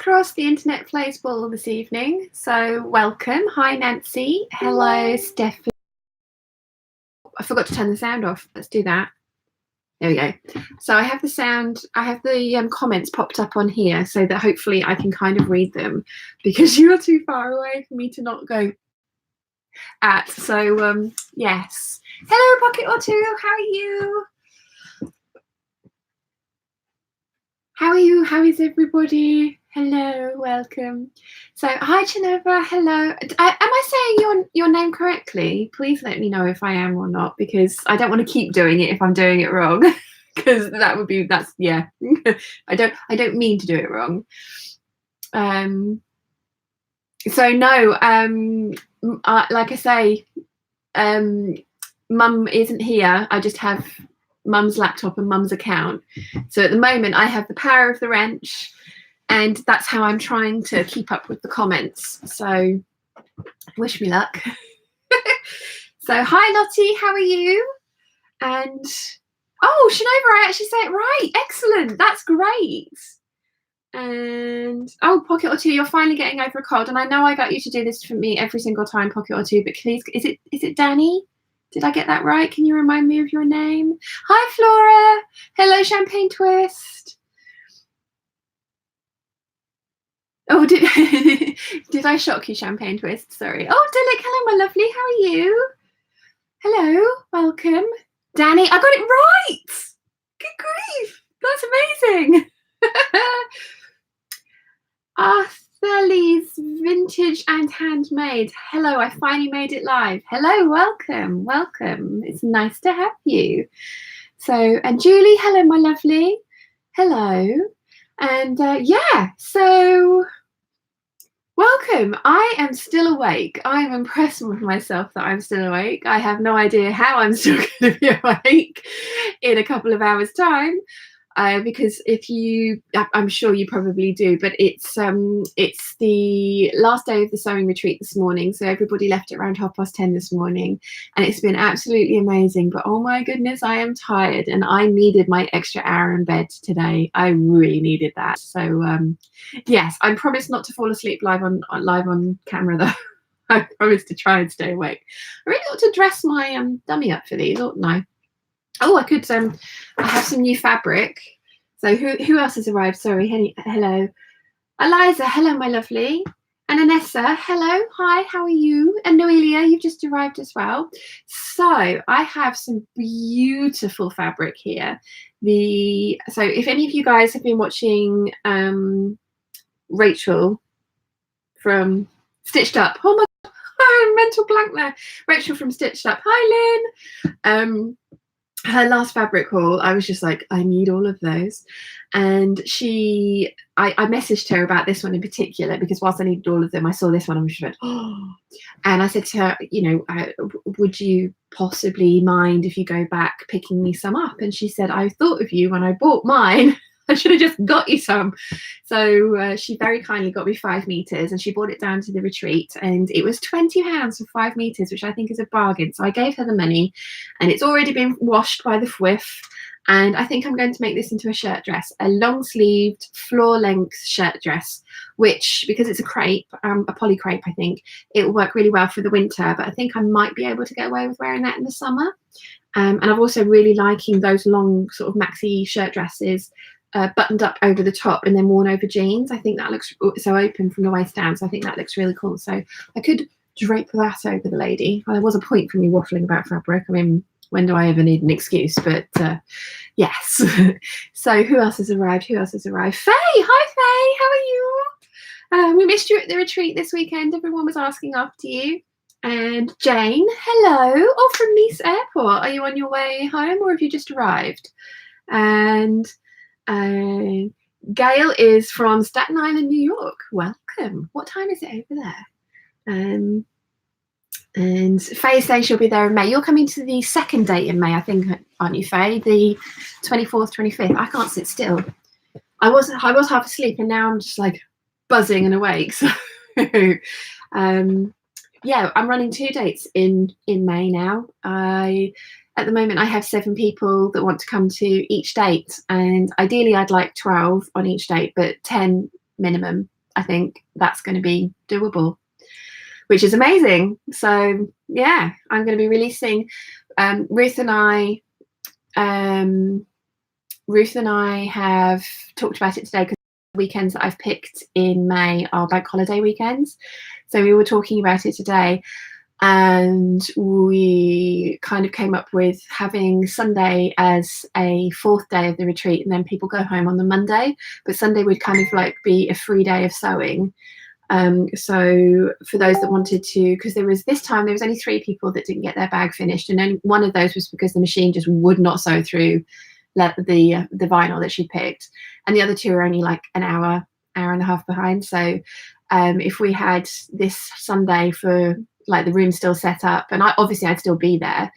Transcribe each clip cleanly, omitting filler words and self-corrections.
across the internet plays ball this evening. So welcome. Hi, Nancy. Hello, Stephanie. I forgot to turn the sound off. Let's do that. There we go. So I have the sound, I have the comments popped up on here so that hopefully I can kind of read them because you're too far away for me to not go at. So yes. Hello, Pocket or Two. How are you? How are you? How is everybody? Hello, welcome. So hi, Chinova. Hello. Am I saying your name correctly? Please let me know if I am or not, because I don't want to keep doing it if I'm doing it wrong. Because that's yeah. I don't mean to do it wrong. So no, like I say, Mum isn't here. I just have Mum's laptop and Mum's account. So at the moment I have the power of the wrench, and that's how I'm trying to keep up with the comments. So wish me luck. So hi Lottie, how are you? And oh, Shanova, I actually say it right. Excellent, that's great. And oh, Pocket or Two, you're finally getting over a cold. And I know I got you to do this for me every single time, Pocket or Two, but please, is it Danny? Did I get that right? Can you remind me of your name? Hi, Flora. Hello, Champagne Twist. Oh, did I shock you, Champagne Twist? Sorry. Oh, Dilek, hello, my lovely. How are you? Hello, welcome. Danny, I got it right. Good grief. That's amazing. Arthurly's Vintage and Handmade. Hello, I finally made it live. Hello, welcome, welcome. It's nice to have you. So, and Julie, hello, my lovely. Hello. And yeah, so welcome. I am still awake. I'm impressed with myself that I'm still awake. I have no idea how I'm still going to be awake in a couple of hours' time. Because I'm sure you probably do, but it's the last day of the sewing retreat this morning, so everybody left at around 10:30 this morning, and it's been absolutely amazing. But oh my goodness, I am tired, and I needed my extra hour in bed today. I really needed that. So yes, I promise not to fall asleep live on camera though. I promise to try and stay awake. I really ought to dress my dummy up for these, oughtn't I? Oh, I could. I have some new fabric. So who else has arrived? Sorry. Hello, Eliza. Hello, my lovely. And Anessa. Hello. Hi. How are you? And Noelia, you've just arrived as well. So I have some beautiful fabric here. So if any of you guys have been watching Rachel from Stitched Up. Oh my God, I'm mental blank there. Rachel from Stitched Up. Hi, Lynn. Her last fabric haul, I was just like, I need all of those. And I messaged her about this one in particular because whilst I needed all of them, I saw this one and she went, oh. And I said to her, would you possibly mind if you go back picking me some up? And she said, I thought of you when I bought mine. I should have just got you some. So she very kindly got me 5 meters and she brought it down to the retreat, and it was £20 for 5 meters, which I think is a bargain. So I gave her the money, and it's already been washed by the Fwiff. And I think I'm going to make this into a shirt dress, a long sleeved floor length shirt dress, which, because it's a crepe, a poly crepe, I think it will work really well for the winter, but I think I might be able to get away with wearing that in the summer. And I'm also really liking those long sort of maxi shirt dresses, buttoned up over the top and then worn over jeans. I think that looks so open from the waist down, so I think that looks really cool. So I could drape that over the lady. Well, there was a point for me waffling about fabric. I mean, when do I ever need an excuse? But yes. So who else has arrived? Faye! Hi, Faye! How are you? We missed you at the retreat this weekend. Everyone was asking after you. And Jane, hello. Oh, from Nice Airport. Are you on your way home or have you just arrived? And Gail is from Staten Island, New York. Welcome. What time is it over there? And Faye says she'll be there in May. You're coming to the second date in May, I think, aren't you, Faye? The 24th, 25th. I can't sit still. I was half asleep, and now I'm just like buzzing and awake. So yeah, I'm running 2 dates in May now. At the moment, I have 7 people that want to come to each date, and ideally I'd like 12 on each date, but 10 minimum I think that's going to be doable, which is amazing. So yeah, I'm going to be releasing Ruth and I have talked about it today, because the weekends that I've picked in May are bank holiday weekends. So we were talking about it today, and we kind of came up with having Sunday as a 4th day of the retreat, and then people go home on the Monday, but Sunday would kind of like be a free day of sewing. So for those that wanted to, because there was only 3 people that didn't get their bag finished, and only one of those was because the machine just would not sew through the vinyl that she picked, and the other 2 are only like an hour and a half behind. So if we had this Sunday for like the room still set up, and I'd still be there,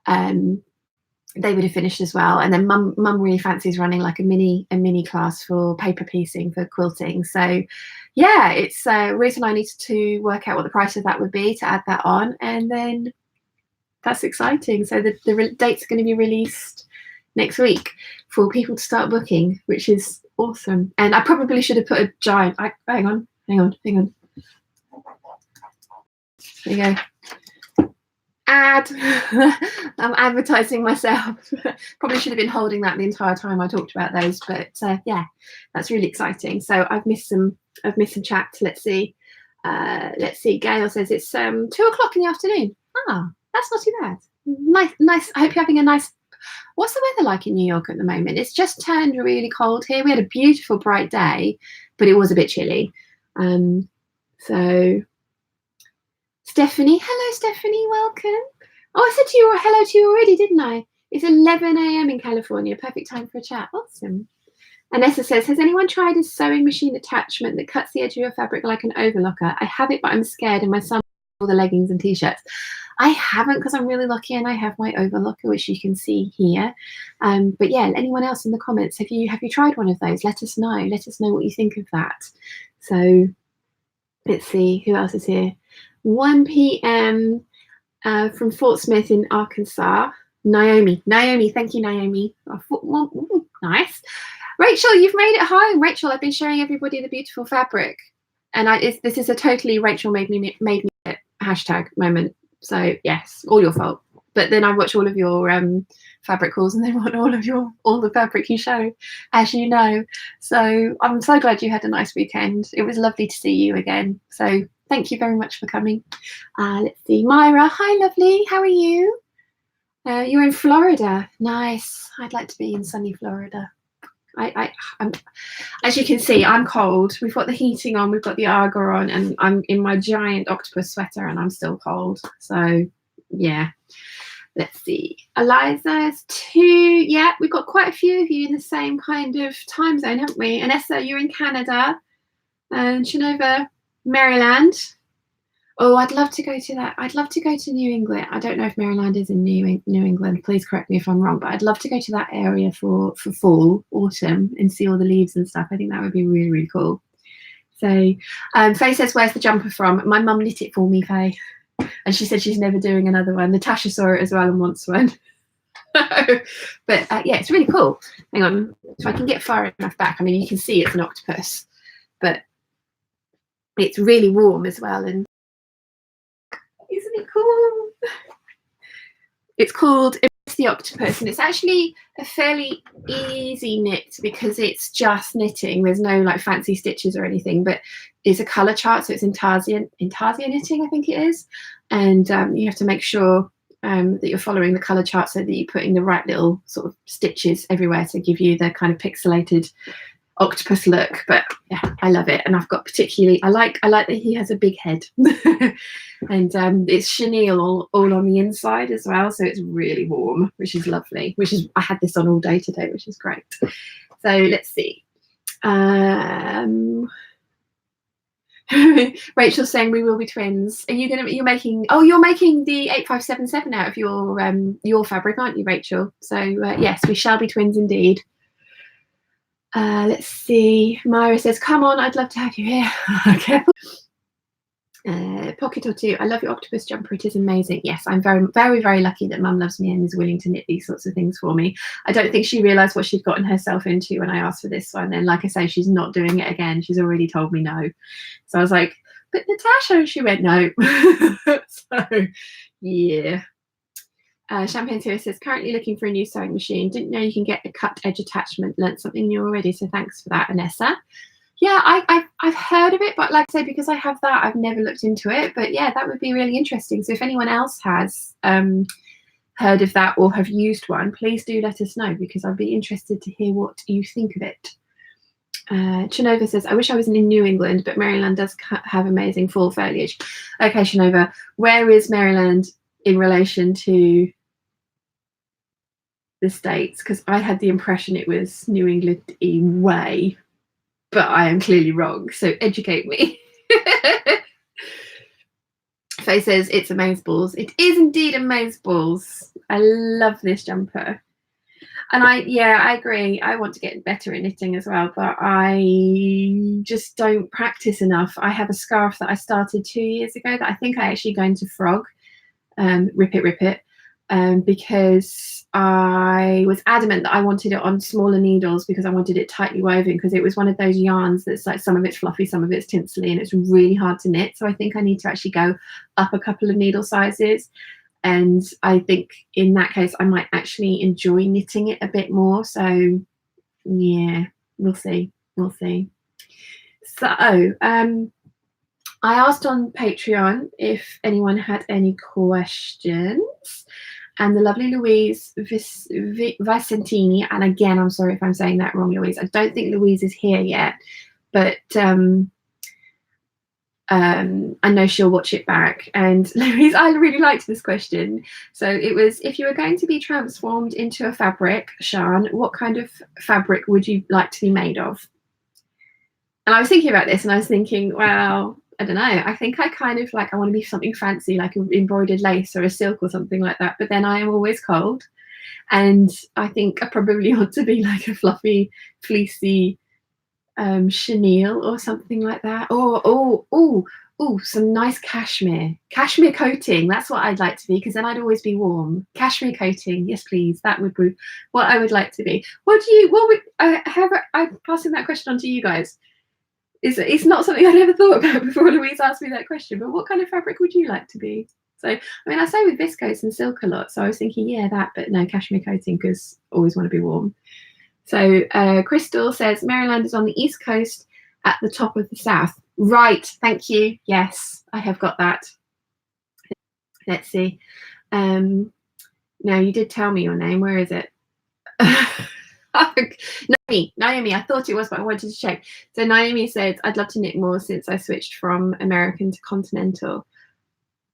they would have finished as well. And then mum really fancies running like a mini class for paper piecing for quilting. So yeah, it's Ruth and I need to work out what the price of that would be to add that on, and then that's exciting. So the dates are going to be released next week for people to start booking, which is awesome. And I probably should have put a giant, hang on. There you go. Ad. I'm advertising myself. Probably should have been holding that the entire time I talked about those, but yeah, that's really exciting. So I've missed some chat. Let's see. Gail says it's 2 o'clock in the afternoon. That's not too bad. Nice. I hope you're having a nice. What's the weather like in New York at the moment? It's just turned really cold here. We had a beautiful bright day, but it was a bit chilly. So Stephanie, hello Stephanie, welcome. Oh, I said hello to you already, didn't I? It's 11 a.m. in California, perfect time for a chat. Awesome. Anessa says, has anyone tried a sewing machine attachment that cuts the edge of your fabric like an overlocker? I have it, but I'm scared, and my son all the leggings and t-shirts. I haven't, because I'm really lucky and I have my overlocker, which you can see here. But yeah, anyone else in the comments, have you tried one of those? Let us know what you think of that. So let's see who else is here. 1 p.m. From Fort Smith in Arkansas. Naomi, thank you, Naomi. Nice. Rachel, you've made it home. Rachel, I've been showing everybody the beautiful fabric, and this is a totally Rachel made me it hashtag moment. So yes, all your fault. But then I watch all of your fabric hauls, and then want all the fabric you show, as you know. So I'm so glad you had a nice weekend. It was lovely to see you again. So thank you very much for coming. Let's see, Myra. Hi, lovely. How are you? You're in Florida. Nice. I'd like to be in sunny Florida. I'm, as you can see, I'm cold. We've got the heating on, we've got the Arga on, and I'm in my giant octopus sweater, and I'm still cold. So yeah, let's see. Eliza's 2. Yeah, we've got quite a few of you in the same kind of time zone, haven't we? Anessa, you're in Canada, and Shanova, Maryland. Oh, I'd love to go to that. I'd love to go to New England. I don't know if Maryland is in New England. Please correct me if I'm wrong, but I'd love to go to that area for fall, autumn, and see all the leaves and stuff. I think that would be really, really cool. So Faye says, where's the jumper from? My mum knit it for me, Faye. And she said she's never doing another one. Natasha saw it as well and wants one. But yeah, it's really cool. Hang on. If I can get far enough back, I mean, you can see it's an octopus, but it's really warm as well. And isn't it cool? It's called Embrace the Octopus, and it's actually a fairly easy knit because it's just knitting. There's no like fancy stitches or anything, but it's a colour chart, so it's intarsia knitting, I think it is. And you have to make sure that you're following the colour chart so that you're putting the right little sort of stitches everywhere to give you the kind of pixelated octopus look. But yeah, I love it, and I've got particularly I like that he has a big head. And it's chenille all on the inside as well, so it's really warm, which is lovely. I had this on all day today, which is great. So let's see. Rachel's saying we will be twins. Are you you're making the 8577 out of your fabric, aren't you, Rachel? So yes, we shall be twins indeed. Let's see. Myra says, come on, I'd love to have you here. Okay. Pocket or two. I love your octopus jumper. It is amazing. Yes, I'm very, very, very lucky that Mum loves me and is willing to knit these sorts of things for me. I don't think she realised what she'd gotten herself into when I asked for this one. And like I say, she's not doing it again. She's already told me no. So I was like, but Natasha, and she went no. So yeah. Champagne Series says, currently looking for a new sewing machine. Didn't know you can get a cut edge attachment. Learned something new already. So thanks for that, Anessa. Yeah, I've heard of it, but like I say, because I have that, I've never looked into it. But yeah, that would be really interesting. So if anyone else has heard of that or have used one, please do let us know, because I'd be interested to hear what you think of it. Shanova says, I wish I was in New England, but Maryland does have amazing fall foliage. Okay, Shanova, where is Maryland in relation to the States? Because I had the impression it was New England-y way, but I am clearly wrong, so educate me. Faye says, it's amazeballs. It is indeed amazeballs. I love this jumper. And I agree. I want to get better at knitting as well, but I just don't practice enough. I have a scarf that I started 2 years ago that I think I actually going to frog, rip it, because I was adamant that I wanted it on smaller needles because I wanted it tightly woven, because it was one of those yarns that's like some of it's fluffy, some of it's tinsely, and it's really hard to knit. So I think I need to actually go up a couple of needle sizes. And I think in that case, I might actually enjoy knitting it a bit more. So yeah, we'll see. So I asked on Patreon if anyone had any questions. And the lovely Louise Vicentini, and again, I'm sorry if I'm saying that wrong, Louise. I don't think Louise is here yet, but I know she'll watch it back. And Louise, I really liked this question. So it was, if you were going to be transformed into a fabric, Sian, what kind of fabric would you like to be made of? And I was thinking about this, and I was thinking, well, I don't know. I think I kind of like, I want to be something fancy, like an embroidered lace or a silk or something like that. But then I am always cold. And I think I probably want to be like a fluffy, fleecy chenille or something like that. Or some nice cashmere coating. That's what I'd like to be, because then I'd always be warm. Cashmere coating, yes please. That would be what I would like to be. I'm passing that question on to you guys. It's not something I'd ever thought about before Louise asked me that question, but what kind of fabric would you like to be? So, I mean, I say with viscose and silk a lot, so I was thinking, yeah, that, but no, cashmere coating, because I always want to be warm. So Crystal says, Maryland is on the East Coast at the top of the South. Right, thank you. Yes, I have got that. Let's see. Now, you did tell me your name. Where is it? Naomi, I thought it was, but I wanted to check. So Naomi says, I'd love to knit more since I switched from American to continental.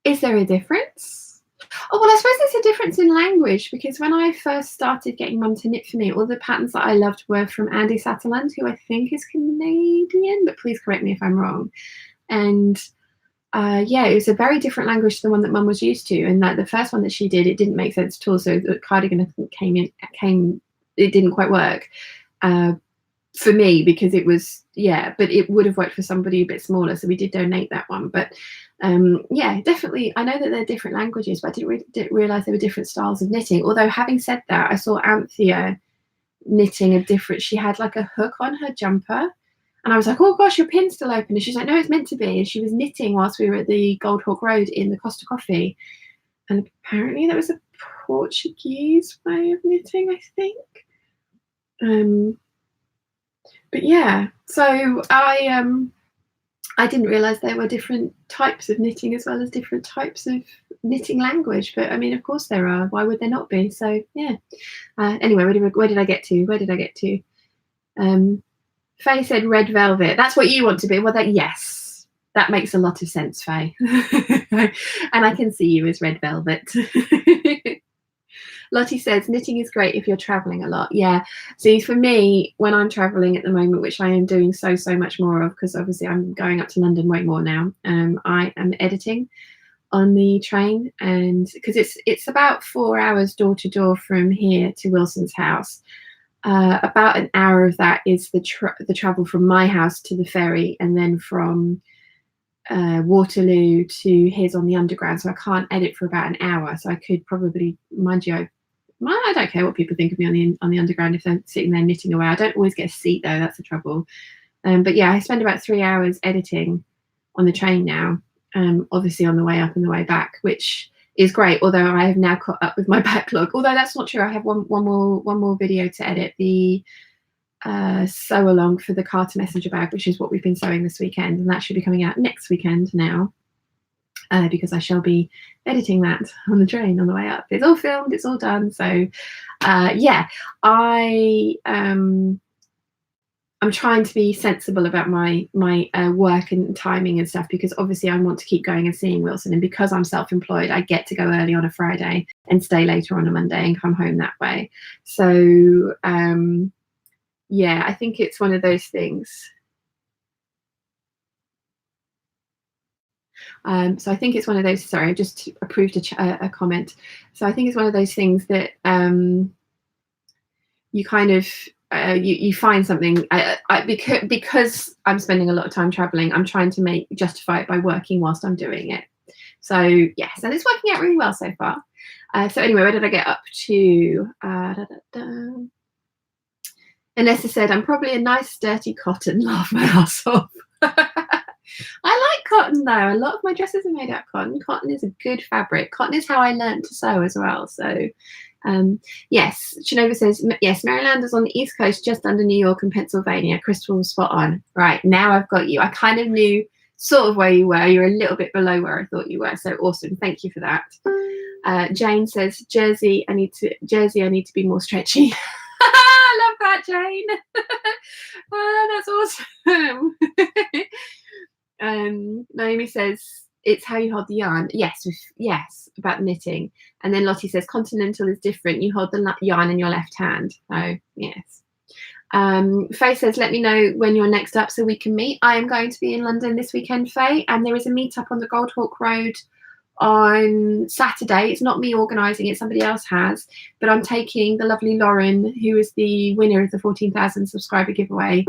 Is there a difference? Oh, well, I suppose there's a difference in language, because when I first started getting Mum to knit for me, all the patterns that I loved were from Andy Satterland, who I think is Canadian, but please correct me if I'm wrong. And yeah, it was a very different language to the one that Mum was used to. And like the first one that she did, it didn't make sense at all. So the cardigan, I think, it didn't quite work for me, because it was, yeah, but it would have worked for somebody a bit smaller. So we did donate that one. But yeah, definitely, I know that they're different languages, but I didn't realize there were different styles of knitting. Although having said that, I saw Anthea knitting a different, she had like a hook on her jumper. And I was like, oh gosh, your pin's still open. And she's like, no, it's meant to be. And she was knitting whilst we were at the Gold Hawk Road in the Costa Coffee. And apparently that was a Portuguese way of knitting, I think. But yeah, so I didn't realize there were different types of knitting as well as different types of knitting language. But I mean, of course there are. Why would there not be? So yeah. Anyway, where did I get to? Faye said red velvet. That's what you want to be. Well, yes, that makes a lot of sense, Faye. And I can see you as red velvet. Lottie says knitting is great if you're traveling a lot. Yeah. See, for me, when I'm traveling at the moment, which I am doing so much more of, because obviously I'm going up to London way more now, I am editing on the train, and because it's about 4 hours door to door from here to Wilson's house. About an hour of that is the travel from my house to the ferry, and then from Waterloo to his on the Underground, so I can't edit for about an hour. So I could probably, mind you, I don't care what people think of me on the Underground if they're sitting there knitting away. I don't always get a seat though, that's the trouble. But yeah, I spend about 3 hours editing on the train now, obviously on the way up and the way back, which is great, although I have now caught up with my backlog. Although that's not true, I have one more video to edit, the sew along for the Carter messenger bag, which is what we've been sewing this weekend, and that should be coming out next weekend now, because I shall be editing that on the train on the way up. It's all filmed, it's all done. So yeah, I'm trying to be sensible about my work and timing and stuff, because obviously I want to keep going and seeing Wilson, and because I'm self-employed, I get to go early on a Friday and stay later on a Monday and come home that way. So yeah, I think it's one of those things. So I think it's one of those, sorry, I just approved a comment. So I think it's one of those things that you kind of, you find something, because I'm spending a lot of time traveling, I'm trying to justify it by working whilst I'm doing it. So yes, and it's working out really well so far. So anyway, where did I get up to? Anessa said, I'm probably a nice dirty cotton, laugh my ass off. I like cotton though. A lot of my dresses are made out of cotton. Cotton is a good fabric. Cotton is how I learned to sew as well. So yes, Shanova says, yes, Maryland is on the East Coast, just under New York and Pennsylvania. Crystal was spot on. Right, now I've got you. I kind of knew sort of where you were. You're a little bit below where I thought you were. So awesome. Thank you for that. Jane says, Jersey, I need to be more stretchy. I love that, Jane. Oh, that's awesome. Naomi says, it's how you hold the yarn. Yes, about knitting. And then Lottie says, continental is different. You hold the yarn in your left hand. Oh, yes. Faye says, let me know when you're next up so we can meet. I am going to be in London this weekend, Faye, and there is a meetup on the Goldhawk Road on Saturday. It's not me organising it, somebody else has, but I'm taking the lovely Lauren, who is the winner of the 14,000 subscriber giveaway,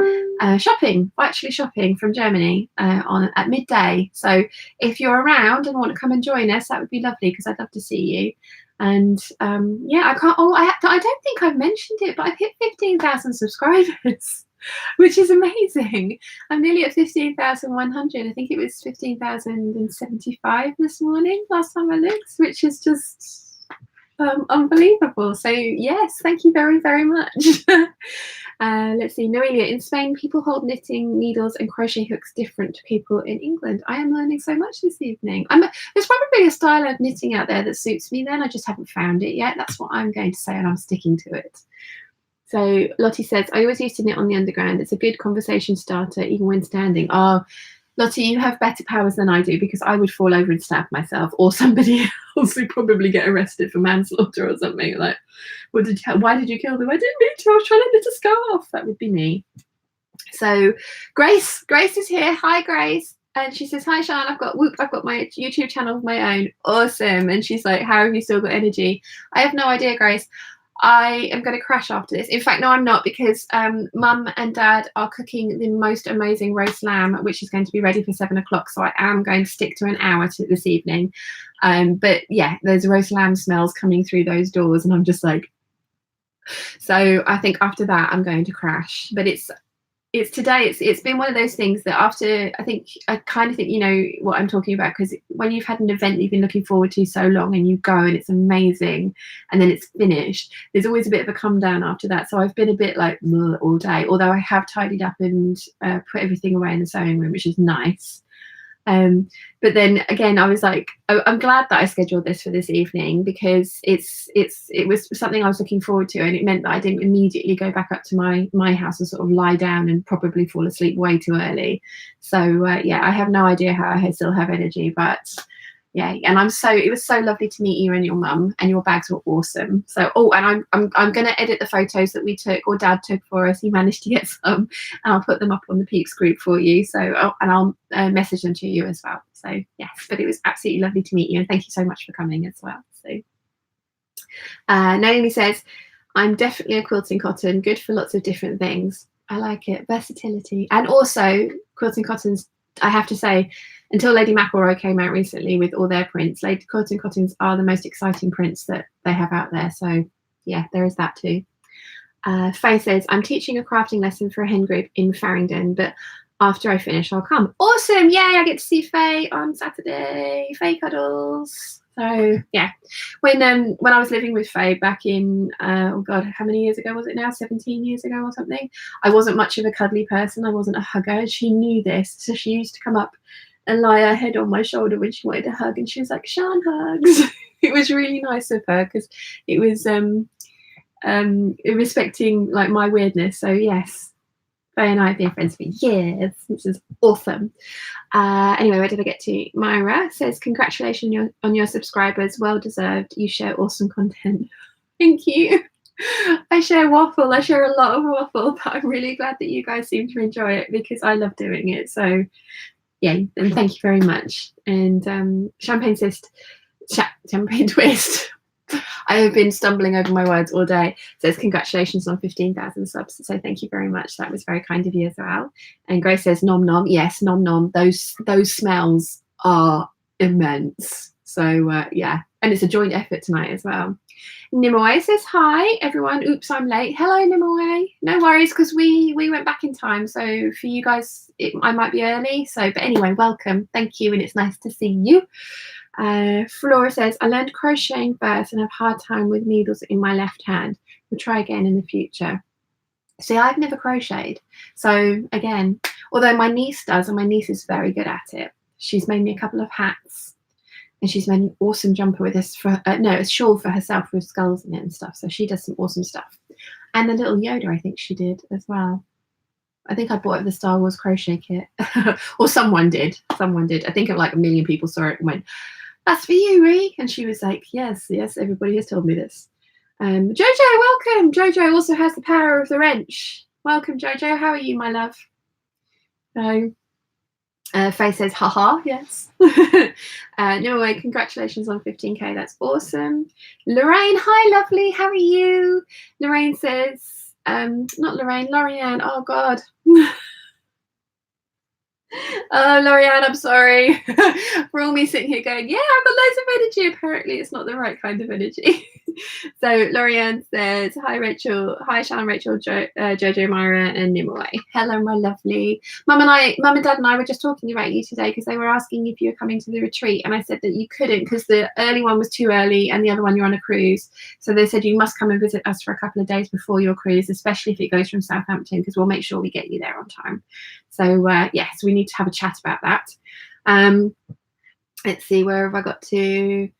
shopping from Germany at midday. So if you're around and want to come and join us, that would be lovely, because I'd love to see you. And yeah, I don't think I've mentioned it, but I've hit 15,000 subscribers, which is amazing. I'm nearly at 15,100. I think it was 15,075 this morning, last time I looked, which is just unbelievable. So yes, thank you very, very much. Let's see, Noelia, in Spain, people hold knitting needles and crochet hooks different to people in England. I am learning so much this evening. There's probably a style of knitting out there that suits me then. I just haven't found it yet. That's what I'm going to say, and I'm sticking to it. So Lottie says, I always used to knit on the Underground. It's a good conversation starter, even when standing. Oh, Lottie, you have better powers than I do, because I would fall over and stab myself, or somebody else would probably get arrested for manslaughter or something. Like, why did you kill them? I didn't mean to. I was trying to knit a scarf. That would be me. So Grace is here. Hi, Grace. And she says, hi, Sian, I've got my YouTube channel of my own. Awesome. And she's like, how have you still got energy? I have no idea, Grace. I am going to crash after this. In fact, no, I'm not, because Mum and Dad are cooking the most amazing roast lamb, which is going to be ready for 7 o'clock. So I am going to stick to an hour this evening. But yeah, there's roast lamb smells coming through those doors, and I'm just like, so I think after that I'm going to crash. But it's today, it's been one of those things that after, I kind of think you know what I'm talking about, because when you've had an event that you've been looking forward to so long and you go and it's amazing and then it's finished, there's always a bit of a come down after that. So I've been a bit like all day, although I have tidied up and put everything away in the sewing room, which is nice. But then again, I was like, I'm glad that I scheduled this for this evening, because it was something I was looking forward to, and it meant that I didn't immediately go back up to my house and sort of lie down and probably fall asleep way too early. So yeah, I have no idea how I still have energy, but yeah, and it was so lovely to meet you and your mum, and your bags were awesome. So and I'm going to edit the photos that we took, or Dad took for us. He managed to get some, and I'll put them up on the Peeps group for you. So and I'll message them to you as well. So yes, but it was absolutely lovely to meet you, and thank you so much for coming as well. So Naomi says, I'm definitely a quilting cotton, good for lots of different things. I like it, versatility, and also quilting cottons I have to say, until Lady McElroy came out recently with all their prints, Lady Cotton Cottons are the most exciting prints that they have out there. So yeah, there is that too. Faye says, I'm teaching a crafting lesson for a hen group in Farringdon, but after I finish, I'll come. Awesome. Yay, I get to see Faye on Saturday. Faye cuddles. So yeah, when I was living with Faye back in, oh God, how many years ago was it now? 17 years ago or something. I wasn't much of a cuddly person. I wasn't a hugger. She knew this. So she used to come up and lie her head on my shoulder when she wanted a hug. And she was like, Sean hugs. It was really nice of her because it was respecting like my weirdness. So yes, Faye and I have been friends for years, which is awesome. Anyway, where did I get to? Myra says, congratulations on your subscribers, well deserved. You share awesome content. Thank you. I share waffle. I share a lot of waffle, but I'm really glad that you guys seem to enjoy it because I love doing it. So yeah, and thank you very much. And champagne twist. I have been stumbling over my words all day. Says congratulations on 15,000 subs. So thank you very much. That was very kind of you as well. And Grace says nom nom. Yes, nom nom. Those smells are immense. So yeah, and it's a joint effort tonight as well. Nimoy says hi everyone. Oops, I'm late. Hello Nimoy. No worries because we went back in time. So for you guys, I might be early. So but anyway, welcome. Thank you, and it's nice to see you. Flora says, I learned crocheting first and have a hard time with needles in my left hand. We'll try again in the future. See, I've never crocheted. So again, although my niece does, and my niece is very good at it. She's made me a couple of hats and she's made an awesome jumper with this a shawl for herself with skulls in it and stuff. So she does some awesome stuff. And the little Yoda, I think she did as well. I think I bought it the Star Wars crochet kit. Or someone did. Someone did. I think like 1 million people saw it and went, that's for you, Ree. And she was like, yes, everybody has told me this. Jojo, welcome. Jojo also has the power of the wrench. Welcome, Jojo. How are you, my love? So, Faye says, haha, yes. No way, congratulations on 15K. That's awesome. Lorraine, hi, lovely. How are you? Lorraine says, not Lorraine, Lorianne. Oh, God. Oh, Lorianne, I'm sorry. For all me sitting here going, yeah, I've got loads of energy. Apparently, it's not the right kind of energy. So Lorianne says, hi, Rachel. Hi, Shannon, Rachel, Jojo, Myra, and Nimoy. Hello, my lovely. Mum and Dad and I were just talking about you today because they were asking if you were coming to the retreat. And I said that you couldn't because the early one was too early and the other one you're on a cruise. So they said you must come and visit us for a couple of days before your cruise, especially if it goes from Southampton, because we'll make sure we get you there on time. So yes, we need to have a chat about that. Let's see, where have I got to?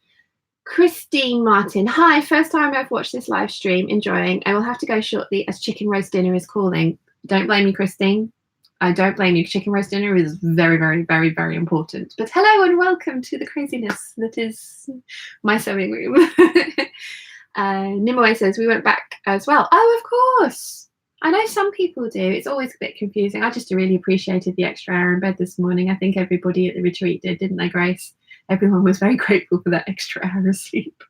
Christine Martin, hi, first time I've watched this live stream, enjoying. I will have to go shortly as chicken roast dinner is calling. Don't blame me, Christine. I don't blame you. Chicken roast dinner is very, very, very, very important. But hello and welcome to the craziness that is my sewing room. Nimoy says we went back as well. Oh, of course. I know some people do. It's always a bit confusing. I just really appreciated the extra hour in bed this morning. I think everybody at the retreat did, didn't they, Grace? Everyone was very grateful for that extra hour of sleep.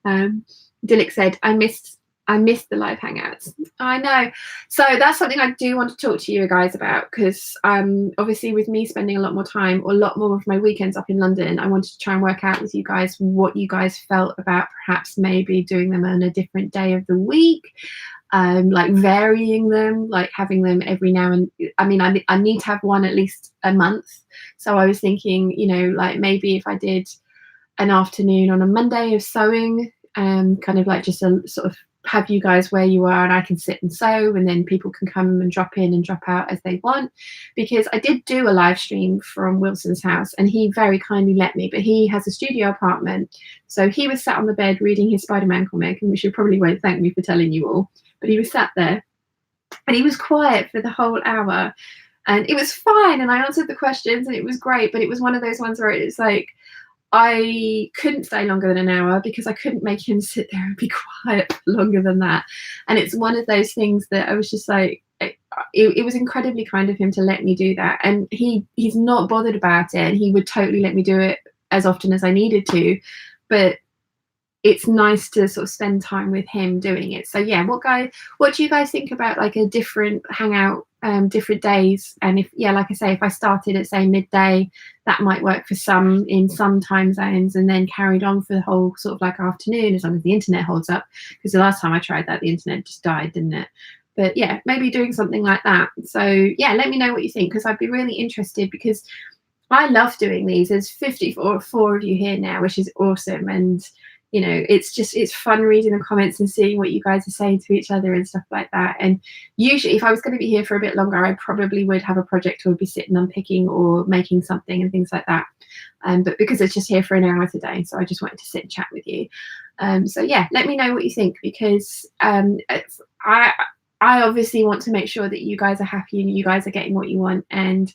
Dilek said, I missed the live hangouts. I know. So that's something I do want to talk to you guys about because obviously with me spending a lot more time or a lot more of my weekends up in London, I wanted to try and work out with you guys what you guys felt about perhaps maybe doing them on a different day of the week. Like varying them, like having them every now and I mean I need to have one at least a month. So I was thinking, you know, like maybe if I did an afternoon on a Monday of sewing, kind of like just a sort of have you guys where you are and I can sit and sew and then people can come and drop in and drop out as they want, because I did do a live stream from Wilson's house and he very kindly let me, but he has a studio apartment, so he was sat on the bed reading his Spider-Man comic, and which you probably won't thank me for telling you all, but he was sat there and he was quiet for the whole hour and it was fine and I answered the questions and it was great, but it was one of those ones where it's like I couldn't stay longer than an hour because I couldn't make him sit there and be quiet for longer than that. And it's one of those things that I was just like, it was incredibly kind of him to let me do that. And he's not bothered about it and he would totally let me do it as often as I needed to. But it's nice to sort of spend time with him doing it. So yeah, what do you guys think about like a different hangout different days. And if, yeah, like I say, if I started at say midday, that might work for some in some time zones, and then carried on for the whole sort of like afternoon, as long as the internet holds up. Because the last time I tried that, the internet just died, didn't it? But yeah, maybe doing something like that. So yeah, let me know what you think, because I'd be really interested, because I love doing these. There's 54 of you here now, which is awesome. And you know, it's fun reading the comments and seeing what you guys are saying to each other and stuff like that. And usually if I was going to be here for a bit longer, I probably would have a project or would be sitting unpicking or making something and things like that. But because it's just here for an hour today, so I just wanted to sit and chat with you. So yeah, let me know what you think, because I obviously want to make sure that you guys are happy and you guys are getting what you want. And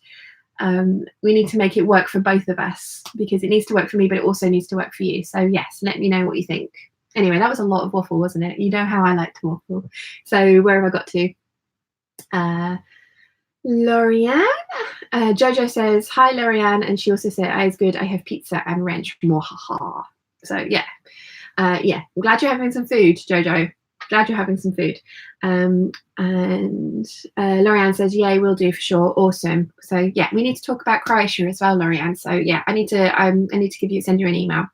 we need to make it work for both of us, because it needs to work for me, but it also needs to work for you. So yes, let me know what you think. Anyway, that was a lot of waffle, wasn't it? You know how I like to waffle. So where have I got to? Lorianne. Jojo says, hi Lorianne, and she also said, I is good, I have pizza and wrench. Mwahaha. So yeah, yeah, I'm glad you're having some food, Jojo. Glad you're having some food. And Lorianne says, yay, we'll do for sure. Awesome. So yeah, we need to talk about Croatia as well, Lorianne. So yeah, I need to send you an email,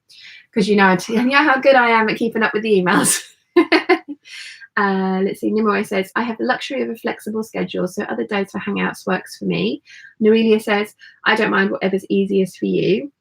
because you know how good I am at keeping up with the emails. Let's see. Nimue says, I have the luxury of a flexible schedule, so other days for hangouts works for me. Noelia says, I don't mind, whatever's easiest for you.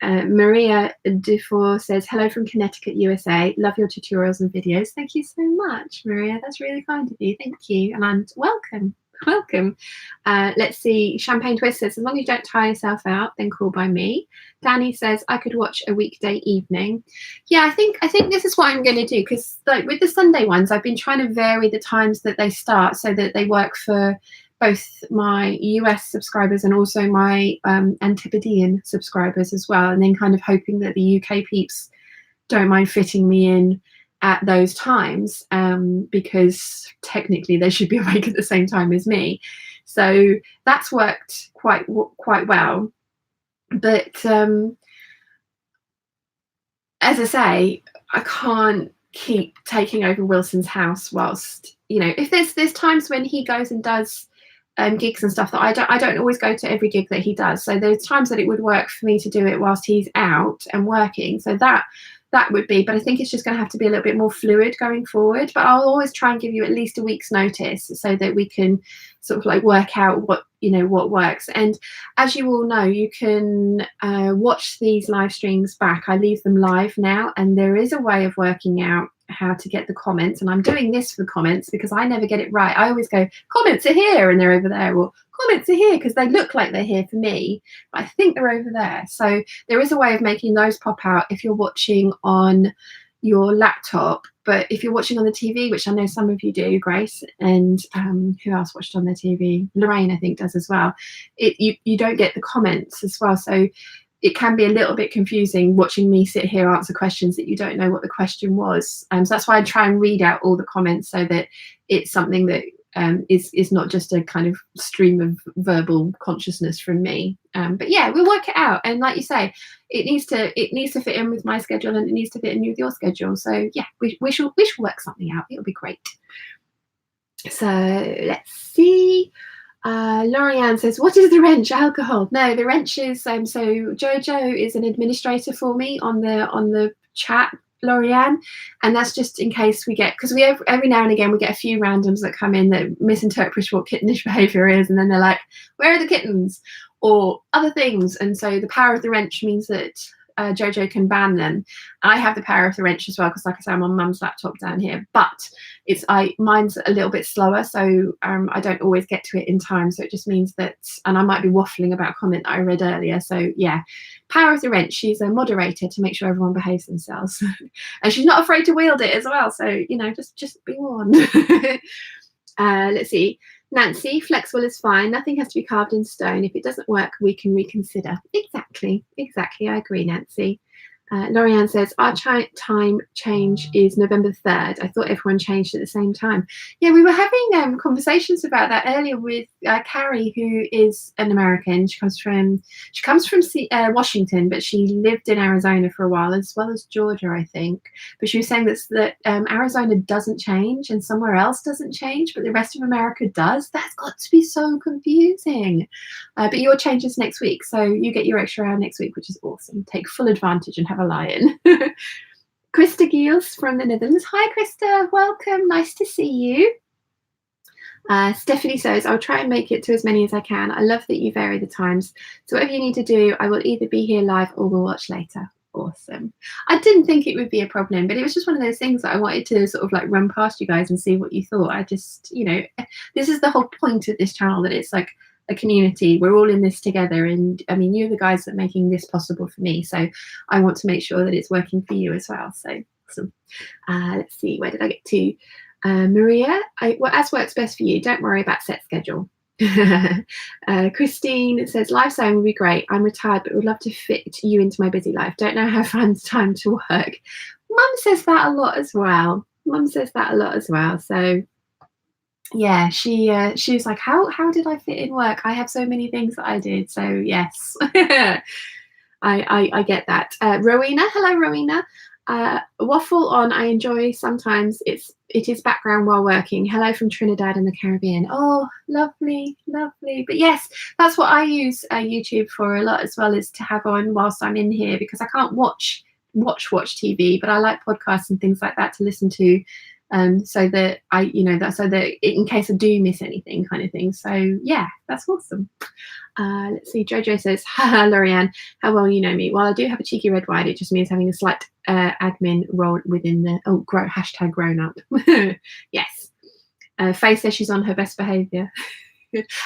Maria Dufour says, hello from Connecticut, USA. Love your tutorials and videos. Thank you so much, Maria. That's really kind of you. Thank you. And welcome. Welcome. Let's see. Champagne Twist says, as long as you don't tire yourself out, then cool by me. Danny says, I could watch a weekday evening. Yeah, I think this is what I'm going to do, because like with the Sunday ones, I've been trying to vary the times that they start so that they work for both my US subscribers and also my Antipodean subscribers as well, and then kind of hoping that the UK peeps don't mind fitting me in at those times, because technically they should be awake at the same time as me. So that's worked quite well. But as I say, I can't keep taking over Wilson's house whilst, you know, if there's times when he goes and does gigs and stuff that I don't always go to every gig that he does. So there's times that it would work for me to do it whilst he's out and working. So that would be, but I think it's just going to have to be a little bit more fluid going forward. But I'll always try and give you at least a week's notice so that we can sort of like work out what works. And as you all know, you can watch these live streams back. I leave them live now, and there is a way of working out how to get the comments, and I'm doing this for the comments because I never get it right. I always go, comments are here and they're over there, or comments are here, because they look like they're here for me, but I think they're over there. So there is a way of making those pop out if you're watching on your laptop. But if you're watching on the TV, which I know some of you do, Grace, and who else watched on their TV? Lorraine, I think, does as well. You don't get the comments as well. So it can be a little bit confusing watching me sit here answer questions that you don't know what the question was. So that's why I try and read out all the comments so that it's something that is not just a kind of stream of verbal consciousness from me. But yeah, we'll work it out. And like you say, it needs to fit in with my schedule, and it needs to fit in with your schedule. So yeah, we shall work something out. It'll be great. So let's see. Lorianne says, what is the wrench? Alcohol? No, the wrench is so Jojo is an administrator for me on the chat, Lorianne, and that's just in case we get, because we have every now and again we get a few randoms that come in that misinterpret what kittenish behavior is, and then they're like, where are the kittens, or other things. And so the power of the wrench means that Jojo can ban them. I have the power of the wrench as well, because like I say, I'm on Mum's laptop down here, but mine's a little bit slower, so I don't always get to it in time. So it just means that, and I might be waffling about a comment that I read earlier. So yeah, power of the wrench. She's a moderator to make sure everyone behaves themselves, and she's not afraid to wield it as well. So you know, just be warned. Let's see. Nancy, flexible is fine. Nothing has to be carved in stone. If it doesn't work, we can reconsider. Exactly. I agree, Nancy. Lorianne says, our time change is November 3rd. I thought everyone changed at the same time. Yeah, we were having conversations about that earlier with Carrie, who is an American. She comes from Washington, but she lived in Arizona for a while, as well as Georgia, I think. But she was saying that Arizona doesn't change and somewhere else doesn't change, but the rest of America does. That's got to be so confusing. But your change is next week, so you get your extra hour next week, which is awesome. Take full advantage and have a lie-in. Krista Giels from the Netherlands. Hi, Krista. Welcome. Nice to see you. Stephanie says, I'll try and make it to as many as I can. I love that you vary the times. So whatever you need to do, I will either be here live or we'll watch later. Awesome. I didn't think it would be a problem, but it was just one of those things that I wanted to sort of like run past you guys and see what you thought. I just, you know, this is the whole point of this channel, that it's like a community. We're all in this together, and I mean, you're the guys that are making this possible for me, so I want to make sure that it's working for you as well. So awesome. Let's see, where did I get to? Maria, well, as works best for you, don't worry about set schedule. Christine says, live sewing would be great. I'm retired but would love to fit you into my busy life. Don't know how to find time to work. Mum says that a lot as well. So yeah, she was like, how did I fit in work? I have so many things that I did. So yes, I get that. Rowena, hello Rowena. Waffle on, I enjoy sometimes. It is background while working. Hello from Trinidad and the Caribbean. Oh, lovely. But yes, that's what I use YouTube for a lot as well, is to have on whilst I'm in here, because I can't watch TV, but I like podcasts and things like that to listen to. So that so that in case I do miss anything, kind of thing. So yeah, that's awesome. Let's see. Jojo says, haha, Lorianne, how well you know me. While I do have a cheeky red wine, it just means having a slight admin role within the hashtag grown up. Yes. Faye says she's on her best behaviour.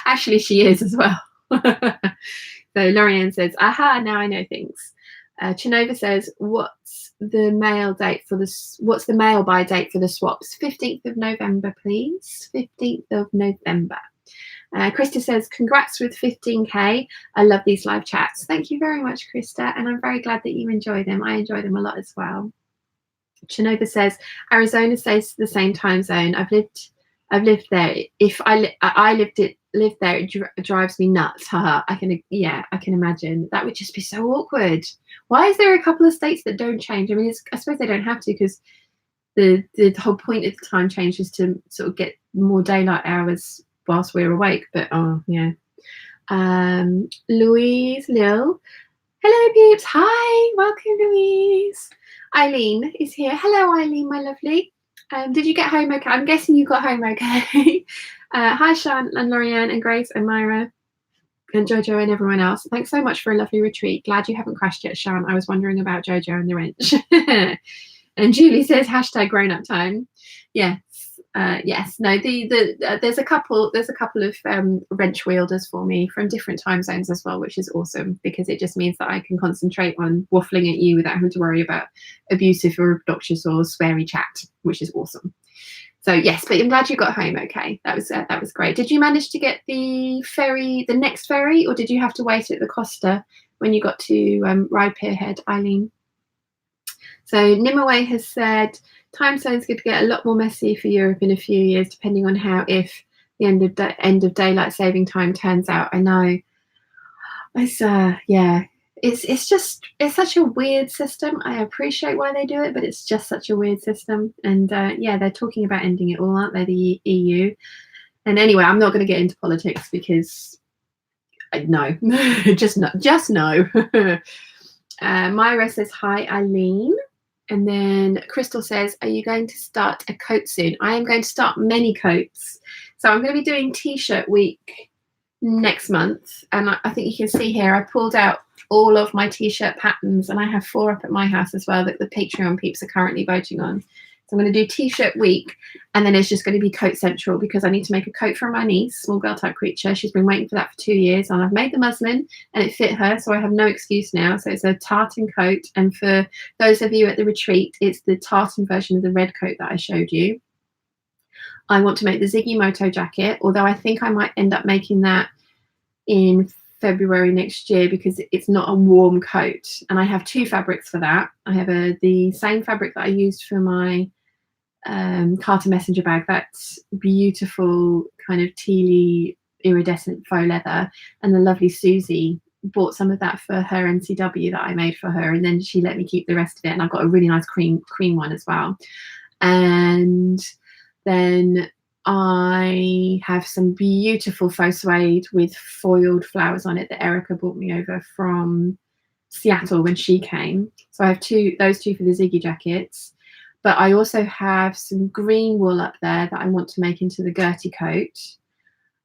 Actually, she is as well. So Lorianne says, aha, now I know things. Chinova says, what's the mail by date for the swaps? 15th of November, please. 15th of November. Krista says, congrats with 15k. I love these live chats. Thank you very much, Krista, and I'm very glad that you enjoy them. I enjoy them a lot as well. Chinova says, Arizona stays the same time zone. I've lived there. If I lived there, it drives me nuts. Haha. I can imagine. That would just be so awkward. Why is there a couple of states that don't change? I mean, I suppose they don't have to, because the whole point of the time change is to sort of get more daylight hours whilst we're awake. But oh yeah. Louise Lil. Hello peeps. Hi, welcome Louise. Eileen is here. Hello Eileen, my lovely. Did you get home okay? I'm guessing you got home okay. Hi Sean and Lorianne and Grace and Myra and Jojo and everyone else. Thanks so much for a lovely retreat. Glad you haven't crashed yet, Sean. I was wondering about Jojo and the wrench. And Julie says hashtag grown up time. Yes. Yes. No, there's a couple of wrench wielders for me from different time zones as well, which is awesome, because it just means that I can concentrate on waffling at you without having to worry about abusive or obnoxious or sweary chat, which is awesome. So yes, but I'm glad you got home okay. That was great. Did you manage to get the next ferry, or did you have to wait at the Costa when you got to ride Pierhead, Eileen? So Nimaway has said, time zones could get a lot more messy for Europe in a few years, depending on if the end of daylight saving time turns out. I know. It's yeah. It's such a weird system. I appreciate why they do it, but it's just such a weird system. And yeah, they're talking about ending it all, aren't they, the EU? And anyway, I'm not going to get into politics because no, just no. Myra says, hi, Eileen. And then Crystal says, are you going to start a coat soon? I am going to start many coats. So I'm going to be doing t-shirt week next month. And I think you can see here, I pulled out all of my t-shirt patterns, and I have 4 up at my house as well that the Patreon peeps are currently voting on. So I'm going to do t-shirt week, and then it's just going to be coat central, because I need to make a coat for my niece, small girl type creature. She's been waiting for that for 2 years, and I've made the muslin and it fit her, so I have no excuse now. So it's a tartan coat, and for those of you at the retreat, it's the tartan version of the red coat that I showed you. I want to make the Ziggy Moto jacket, although I think I might end up making that in February next year because it's not a warm coat, and I have 2 fabrics for that. I have the same fabric that I used for my Carter Messenger bag, that's beautiful kind of tealy iridescent faux leather, and the lovely Susie bought some of that for her NCW that I made for her, and then she let me keep the rest of it, and I've got a really nice cream one as well. And then I have some beautiful faux suede with foiled flowers on it that Erica brought me over from Seattle when she came. So I have those two for the Ziggy jackets. But I also have some green wool up there that I want to make into the Gertie coat.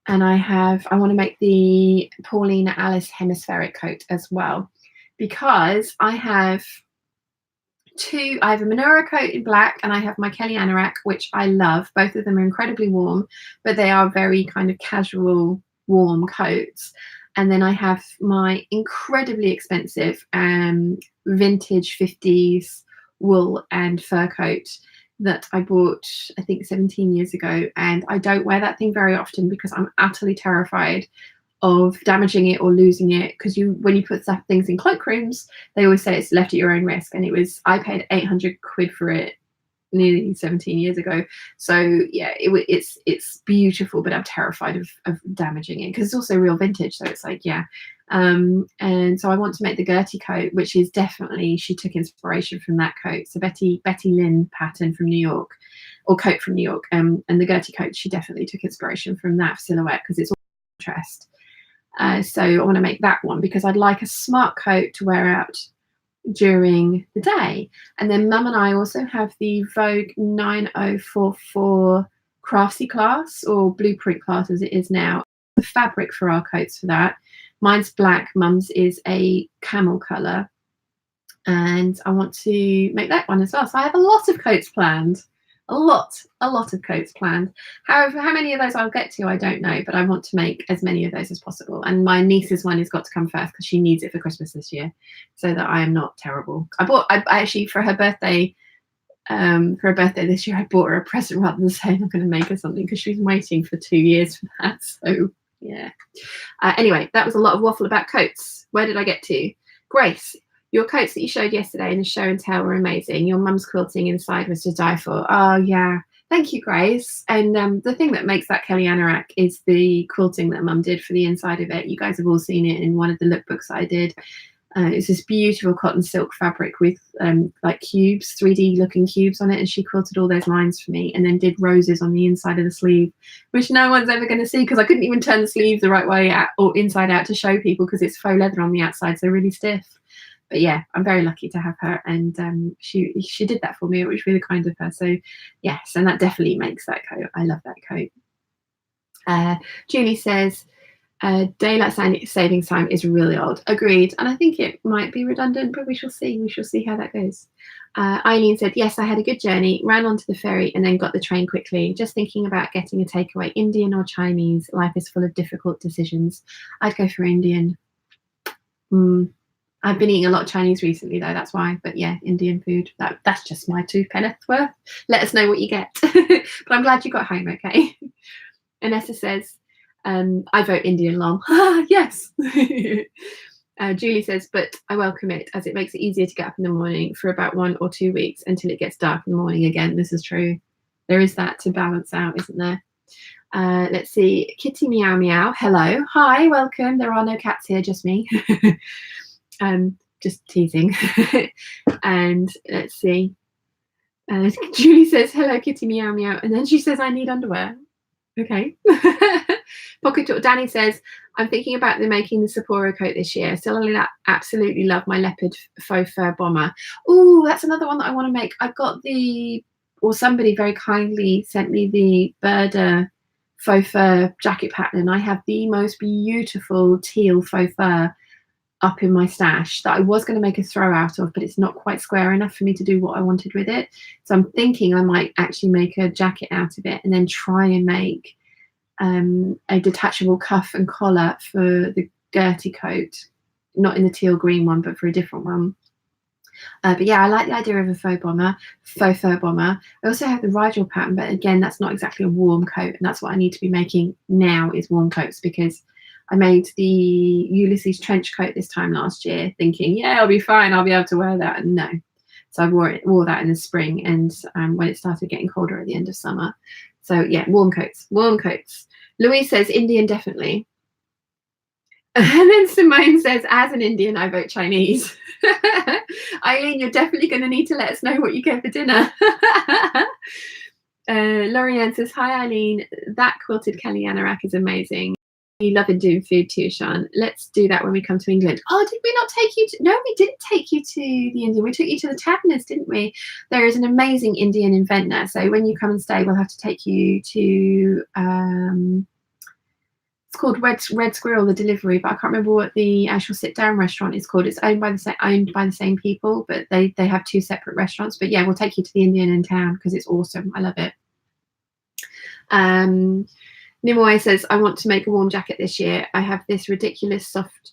And I want to make the Paulina Alice hemispheric coat as well, because I have a Menorah coat in black, and I have my Kelly Anorak, which I love. Both of them are incredibly warm, but they are very kind of casual, warm coats. And then I have my incredibly expensive vintage 50s wool and fur coat that I bought, I think, 17 years ago. And I don't wear that thing very often because I'm utterly terrified of damaging it or losing it, because when you put things in cloakrooms, they always say it's left at your own risk, and I paid 800 quid for it nearly 17 years ago. So yeah, it's beautiful, but I'm terrified of damaging it because it's also real vintage, so it's like, yeah. And so I want to make the Gertie coat, which is definitely, she took inspiration from that coat. So Betty Lynn pattern from New York, or coat from New York, and the Gertie coat, she definitely took inspiration from that silhouette because it's all interest. So I want to make that one because I'd like a smart coat to wear out during the day. And then Mum and I also have the Vogue 9044 Craftsy class, or blueprint class as it is now. The fabric for our coats for that, mine's black, Mum's is a camel colour, and I want to make that one as well. So I have a lot of coats planned. A lot of coats planned. However, how many of those I'll get to, I don't know, but I want to make as many of those as possible. And my niece's one has got to come first because she needs it for Christmas this year, so that I am not terrible. I actually, for her birthday this year, I bought her a present rather than saying I'm going to make her something, because she's waiting for 2 years for that. So yeah. Anyway, that was a lot of waffle about coats. Where did I get to? Grace, your coats that you showed yesterday in the show and tell were amazing. Your mum's quilting inside was to die for. Oh, yeah. Thank you, Grace. And the thing that makes that Kelly Anorak is the quilting that Mum did for the inside of it. You guys have all seen it in one of the lookbooks I did. It's this beautiful cotton silk fabric with like cubes, 3D looking cubes on it, and she quilted all those lines for me, and then did roses on the inside of the sleeve, which no one's ever going to see because I couldn't even turn the sleeve the right way or inside out to show people because it's faux leather on the outside, so really stiff. But yeah, I'm very lucky to have her, and she did that for me. It was really kind of her. So yes, and that definitely makes that coat. I love that coat. Julie says, daylight savings time is really old. Agreed. And I think it might be redundant, but we shall see. We shall see how that goes. Eileen said, yes, I had a good journey, ran onto the ferry and then got the train quickly. Just thinking about getting a takeaway, Indian or Chinese. Life is full of difficult decisions. I'd go for Indian. I've been eating a lot of Chinese recently, though. That's why. But yeah, Indian food. That's just my 2 penneth worth. Let us know what you get. But I'm glad you got home, okay? Anessa says, I vote Indian long. Yes. Julie says, but I welcome it as it makes it easier to get up in the morning for about 1 or 2 weeks until it gets dark in the morning again. This is true. There is that to balance out, isn't there? Let's see. Kitty Meow Meow. Hello. Hi, welcome. There are no cats here, just me. Just teasing. And let's see. Julie says, hello, Kitty Meow Meow. And then she says, I need underwear. Okay. Pocket Talk. Danny says, I'm thinking about making the Sapporo coat this year. Still absolutely love my leopard faux fur bomber. Oh, that's another one that I want to make. I've got somebody very kindly sent me the Berda faux fur jacket pattern. I have the most beautiful teal faux fur up in my stash that I was going to make a throw out of, but it's not quite square enough for me to do what I wanted with it. So I'm thinking I might actually make a jacket out of it and then try and make a detachable cuff and collar for the Gertie coat, not in the teal green one, but for a different one. But yeah, I like the idea of a faux fur bomber. I also have the Rigel pattern, but again, that's not exactly a warm coat, and that's what I need to be making now, is warm coats, because I made the Ulysses trench coat this time last year, thinking, yeah, I'll be fine, I'll be able to wear that. And no. So I wore that in the spring, and when it started getting colder at the end of summer. So yeah, warm coats, warm coats. Louise says Indian, definitely. And then Simone says, as an Indian, I vote Chinese. Eileen, you're definitely going to need to let us know what you get for dinner. Lorianne says, hi, Eileen. That quilted Kelly anorak is amazing. You love Indian food too, Sean. Let's do that when we come to England. Oh, did we not take you to... No, we didn't take you to the Indian. We took you to the Taverners, didn't we? There is an amazing Indian in Ventnor. So when you come and stay, we'll have to take you to... it's called Red Squirrel, the delivery, but I can't remember what the actual sit-down restaurant is called. It's owned by the same people, but they have two separate restaurants. But yeah, we'll take you to the Indian in town because it's awesome. I love it. Nimoy says, I want to make a warm jacket this year. I have this ridiculous soft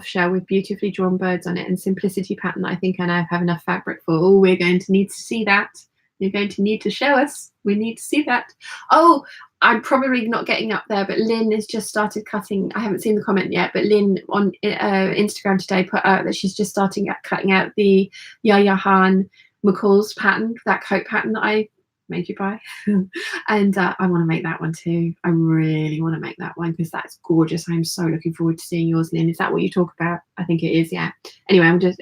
shell with beautifully drawn birds on it and simplicity pattern that I think I now have enough fabric for. Oh, we're going to need to see that. You're going to need to show us. We need to see that. Oh, I'm probably not getting up there, but Lynn has just started cutting. I haven't seen the comment yet, but Lynn on Instagram today put out that she's just starting cutting out the Yaya Han McCall's pattern, that coat pattern that I made you buy. And I want to make that one too. I really want to make that one because that's gorgeous. I'm so looking forward to seeing yours, Lynn. Is that what you talk about? I think it is, yeah. Anyway, I'm just,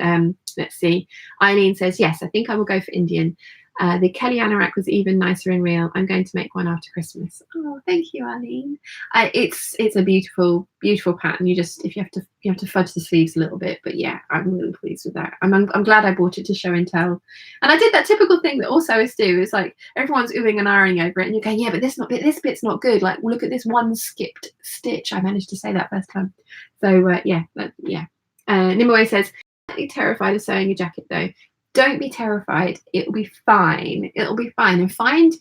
let's see. Eileen says, yes, I think I will go for Indian. The Kelly anorak was even nicer in real. I'm going to make one after Christmas. Oh, thank you, Eileen. It's a beautiful, beautiful pattern. You have to fudge the sleeves a little bit, but yeah, I'm really pleased with that. I'm glad I bought it to show and tell. And I did that typical thing that all sewists do. It's like everyone's oohing and ahhing over it, and you're going, yeah, but this bit's not good. Like, look at this one skipped stitch. I managed to say that first time. So yeah. Nimoy says, I'm terrified of sewing a jacket though. Don't be terrified. It'll be fine. It'll be fine. And find,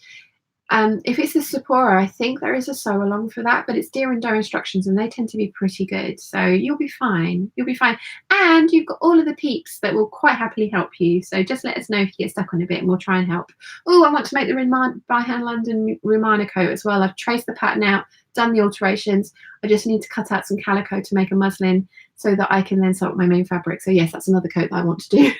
if it's a Sephora, I think there is a sew along for that, but it's deer and doe instructions and they tend to be pretty good. So you'll be fine. You'll be fine. And you've got all of the peeps that will quite happily help you. So just let us know if you get stuck on a bit and we'll try and help. Oh, I want to make the by hand London Romana coat as well. I've traced the pattern out, done the alterations. I just need to cut out some calico to make a muslin so that I can then sew up my main fabric. So yes, that's another coat that I want to do.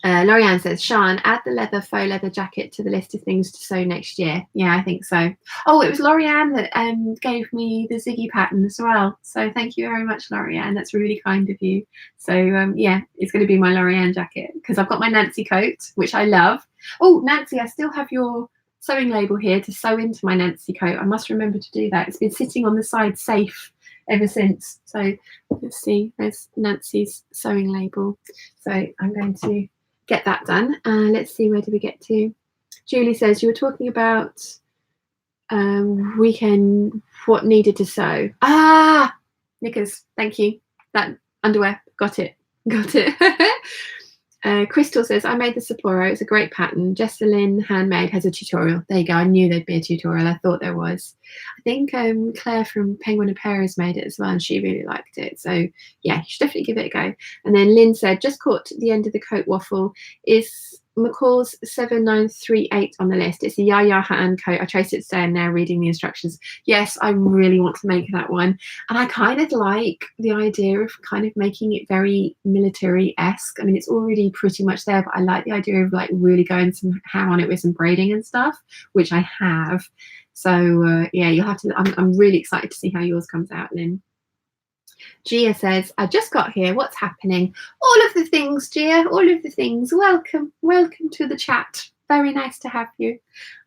Lorianne says, Sean, add the faux leather jacket to the list of things to sew next year. Yeah, I think so. Oh, it was Lorianne that gave me the Ziggy pattern as well. So thank you very much, Lorianne. That's really kind of you. So yeah, it's going to be my Lorianne jacket because I've got my Nancy coat, which I love. Oh, Nancy, I still have your sewing label here to sew into my Nancy coat. I must remember to do that. It's been sitting on the side safe ever since. So let's see, there's Nancy's sewing label. So I'm going to get that done. Let's see, where do we get to? Julie says, you were talking about weekend, what needed to sew. Knickers, thank you. That underwear, got it. Crystal says, I made the Sapporo. It's a great pattern. Jessalyn Handmade has a tutorial. There you go. I knew there'd be a tutorial. I thought there was. I think Claire from Penguin and Pears made it as well, and she really liked it. So yeah, you should definitely give it a go. And then Lynn said, just caught the end of the coat waffle. Is McCall's 7938 on the list? It's a Yaya hand coat. I traced it today and now reading the instructions. Yes, I really want to make that one. And I kind of like the idea of kind of making it very military-esque. I mean, it's already pretty much there, but I like the idea of like really going some ham on it with some braiding and stuff, which I have. So yeah, you'll have to, I'm really excited to see how yours comes out, Lynn. Gia says, I just got here. What's happening? All of the things, Gia, all of the things. Welcome to the chat. Very nice to have you.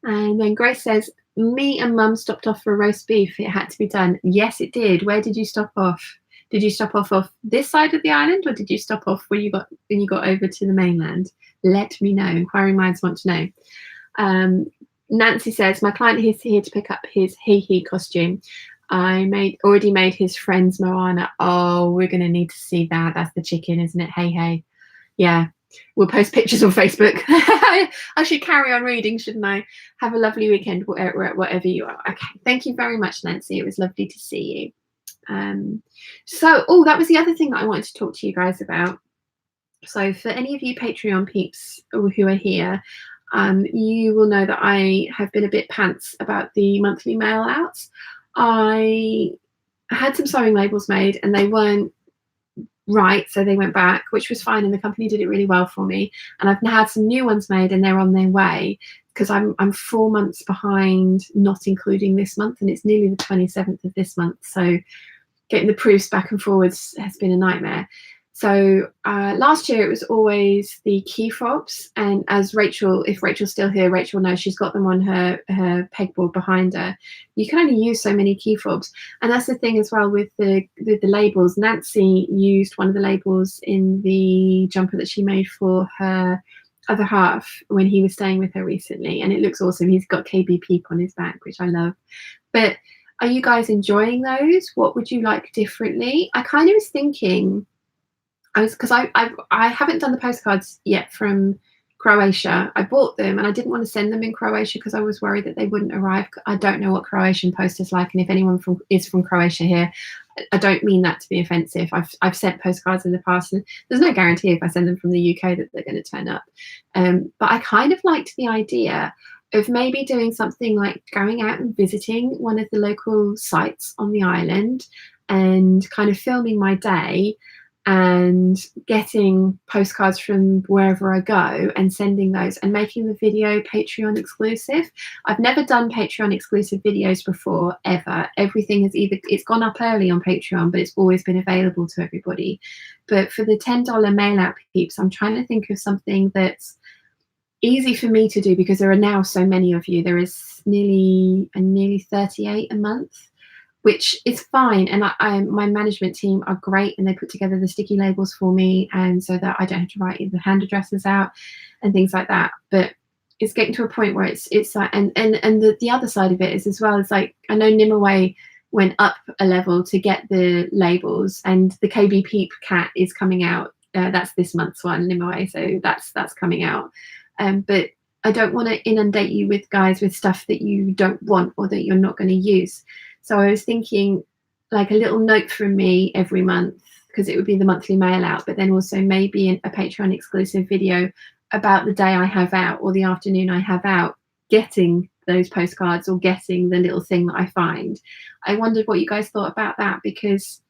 And then Grace says, me and Mum stopped off for a roast beef. It had to be done. Yes, it did. Where did you stop off? Did you stop off this side of the island, or did you stop off when you got over to the mainland? Let me know. Inquiring minds want to know. Nancy says, my client is here to pick up his he costume. I already made his friend's Moana. Oh, we're going to need to see that. That's the chicken, isn't it? Hey. Yeah, we'll post pictures on Facebook. I should carry on reading, shouldn't I? Have a lovely weekend, wherever you are. Okay, thank you very much, Nancy. It was lovely to see you. So that was the other thing that I wanted to talk to you guys about. So for any of you Patreon peeps who are here, you will know that I have been a bit pants about the monthly mail outs. I had some sewing labels made and they weren't right, so they went back, which was fine, and the company did it really well for me. And I've had some new ones made and they're on their way, because I'm 4 months behind, not including this month, and it's nearly the 27th of this month, so getting the proofs back and forwards has been a nightmare. So last year it was always the key fobs, and as Rachel, if Rachel's still here, Rachel knows, she's got them on her pegboard behind her. You can only use so many key fobs, and that's the thing as well with the labels. Nancy used one of the labels in the jumper that she made for her other half when he was staying with her recently, and it looks awesome. He's got KB Peep on his back, which I love. But are you guys enjoying those? What would you like differently? I kind of was thinking, because I haven't done the postcards yet from Croatia. I bought them and I didn't want to send them in Croatia because I was worried that they wouldn't arrive. I don't know what Croatian post is like, and if anyone is from Croatia here, I don't mean that to be offensive. I've sent postcards in the past, and there's no guarantee if I send them from the UK that they're going to turn up. But I kind of liked the idea of maybe doing something like going out and visiting one of the local sites on the island and kind of filming my day and getting postcards from wherever I go and sending those and making the video Patreon exclusive. I've never done Patreon exclusive videos before, ever. Everything has it's gone up early on Patreon, but it's always been available to everybody. But for the $10 mail out peeps, I'm trying to think of something that's easy for me to do, because there are now so many of you. There is nearly 38 a month, which is fine. And my management team are great, and they put together the sticky labels for me, and so that I don't have to write the hand addresses out and things like that. But it's getting to a point where it's like, and the other side of it is as well, is like, I know Nimaway went up a level to get the labels, and the KB Peep cat is coming out. That's this month's one, Nimaway, so that's coming out. But I don't want to inundate you with stuff that you don't want or that you're not going to use. So I was thinking like a little note from me every month, because it would be the monthly mail out, but then also maybe a Patreon exclusive video about the day I have out or the afternoon I have out, getting those postcards or getting the little thing that I find. I wondered what you guys thought about that, because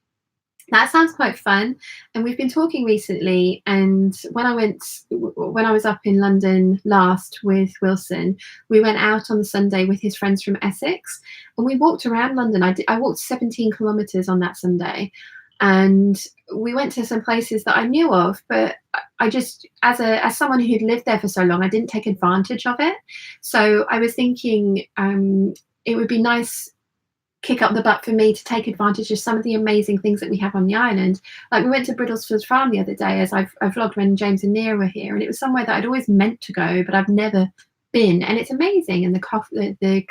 that sounds quite fun. And we've been talking recently, and when I was up in London last with Wilson, we went out on the Sunday with his friends from Essex, and we walked around London. I walked 17 kilometers on that Sunday, and we went to some places that I knew of, but I just, as someone who'd lived there for so long, I didn't take advantage of it. So I was thinking it would be nice kick up the butt for me to take advantage of some of the amazing things that we have on the island. Like we went to Bridlesford Farm the other day, as I vlogged when James and Nia were here, and it was somewhere that I'd always meant to go, but I've never been, and it's amazing. And the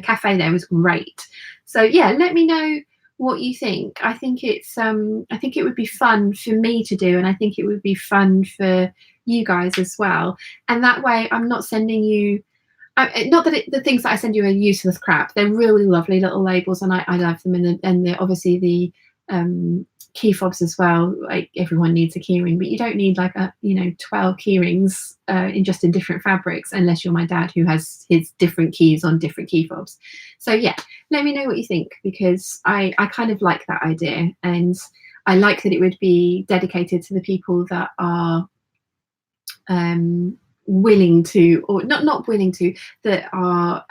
cafe there was great. So yeah, let me know what you think. I think it would be fun for me to do, and I think it would be fun for you guys as well. And that way I'm not sending you, not that the things that I send you are useless crap. They're really lovely little labels, and I love them. And obviously the key fobs as well. Like everyone needs a keyring, but you don't need like 12 keyrings in different fabrics, unless you're my dad, who has his different keys on different key fobs. So yeah, let me know what you think, because I kind of like that idea, and I like that it would be dedicated to the people that are willing to, or not willing to, that are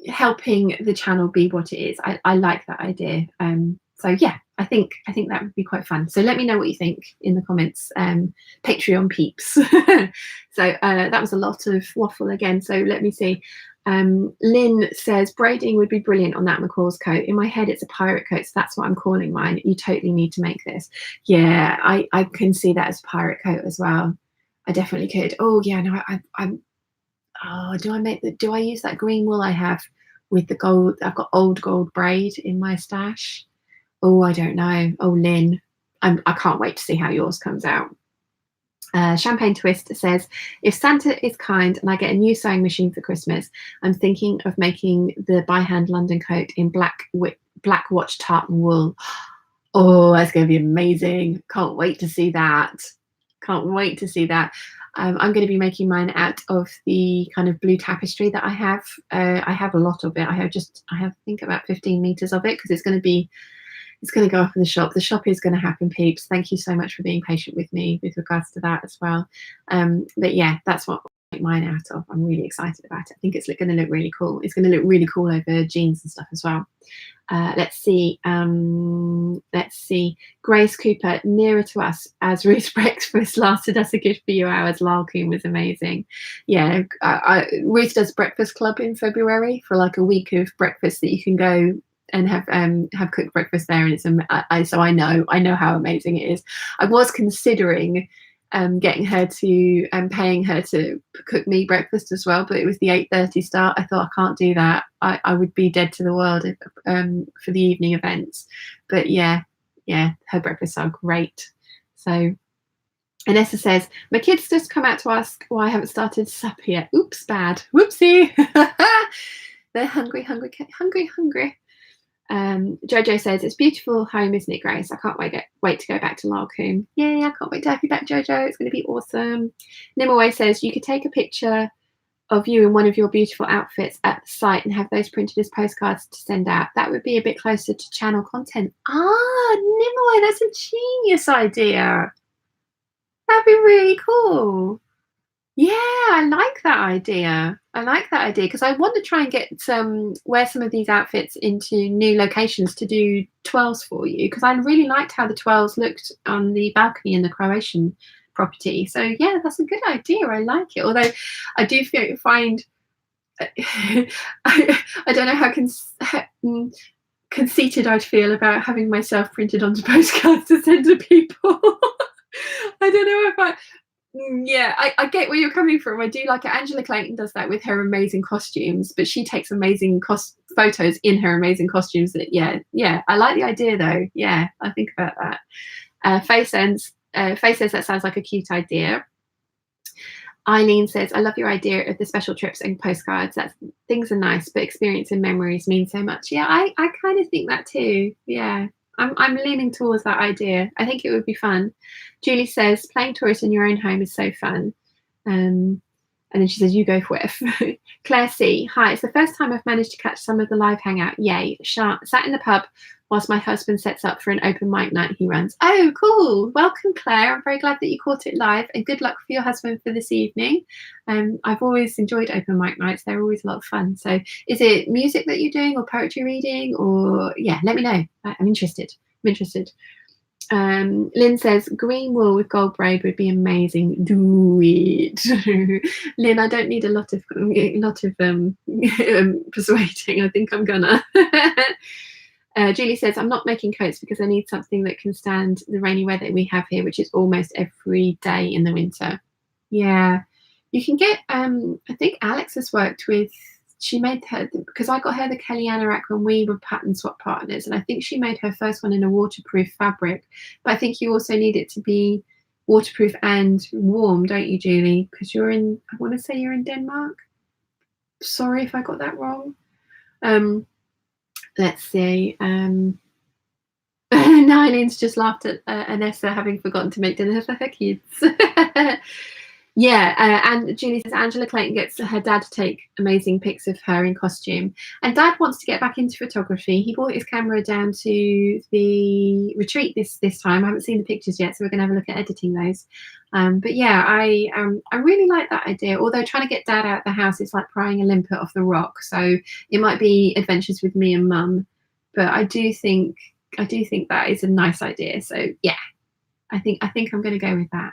helping the channel be what it is. I like that idea. So yeah, I think that would be quite fun. So let me know what you think in the comments. Patreon peeps. So that was a lot of waffle again, so let me see. Lynn says braiding would be brilliant on that McCall's coat. In my head it's a pirate coat, so that's what I'm calling mine. You totally need to make this. Yeah, I can see that as a pirate coat as well. I definitely could. Oh yeah, no, do I use that green wool I have with the gold? I've got old gold braid in my stash. Oh, I don't know. Oh, Lynn, I can't wait to see how yours comes out. Champagne Twist says, if Santa is kind and I get a new sewing machine for Christmas, I'm thinking of making the by hand London coat in black watch tartan wool. Oh, that's going to be amazing. Can't wait to see that. Can't wait to see that. I'm going to be making mine out of the kind of blue tapestry that I have. I have a lot of it. I have I think about 15 meters of it, because it's going to go up in the shop. The shop is going to happen, peeps. Thank you so much for being patient with me with regards to that as well. But yeah, that's what I make mine out of. I'm really excited about it. I think it's going to look really cool. It's going to look really cool over jeans and stuff as well. Let's see. Grace Cooper, nearer to us, as Ruth's breakfast lasted us a good few hours. Lalcoon was amazing. Yeah, Ruth does breakfast club in February for like a week of breakfast that you can go and have cooked breakfast there, and it's so I know how amazing it is. I was considering getting her to paying her to cook me breakfast as well, but it was the 8:30 start. I thought, I can't do that. I would be dead to the world if, for the evening events. But yeah, her breakfasts are great. So Anessa says, my kids just come out to ask why I haven't started supper yet. Oops, bad. Whoopsie. They're hungry. Jojo says, it's beautiful home, isn't it, Grace? I can't wait to go back to Lalcoon. Yay, I can't wait to have you back, Jojo. It's going to be awesome. Nimaway says, you could take a picture of you in one of your beautiful outfits at the site and have those printed as postcards to send out. That would be a bit closer to channel content. Nimaway, that's a genius idea. That'd be really cool. Yeah, I like that idea. Because I want to try and get wear some of these outfits into new locations to do twirls for you, because I really liked how the twirls looked on the balcony in the Croatian property. So yeah, that's a good idea. I like it. Although I do find I don't know how conceited I'd feel about having myself printed onto postcards to send to people. I don't know if I get where you're coming from. I do like it. Angela Clayton does that with her amazing costumes, but she takes amazing photos in her amazing costumes. That I like the idea though. Yeah, I think about that. Faye says that sounds like a cute idea. Eileen says, I love your idea of the special trips and postcards. Things are nice, but experience and memories mean so much. Yeah, I kind of think that too. Yeah. I'm leaning towards that idea. I think it would be fun. Julie says, playing tourists in your own home is so fun. And then she says, you go for it. Claire C. Hi, it's the first time I've managed to catch some of the live hangout. Yay. Sat in the pub whilst my husband sets up for an open mic night he runs. Oh, cool. Welcome, Claire. I'm very glad that you caught it live, and good luck for your husband for this evening. I've always enjoyed open mic nights. They're always a lot of fun. So is it music that you're doing, or poetry reading, or let me know. I'm interested. Lynn says, green wool with gold braid would be amazing. Do it. Lynn, I don't need a lot of persuading. I think I'm gonna. Julie says, I'm not making coats because I need something that can stand the rainy weather we have here, which is almost every day in the winter. Yeah, you can get, I think Alex has worked with, she made her, because I got her the Kelly Anorak when we were pattern swap partners, and I think she made her first one in a waterproof fabric. But I think you also need it to be waterproof and warm, don't you, Julie? Because you're in, I want to say you're in Denmark. Sorry if I got that wrong. Let's see. Nileen's just laughed at Anessa having forgotten to make dinner for her kids. And Julie says Angela Clayton gets her dad to take amazing pics of her in costume, and Dad wants to get back into photography. He brought his camera down to the retreat this time. I haven't seen the pictures yet, so we're going to have a look at editing those. But yeah, I really like that idea. Although trying to get Dad out of the house is like prying a limpet off the rock, so it might be adventures with me and Mum. But I do think that is a nice idea. So yeah, I think I'm going to go with that.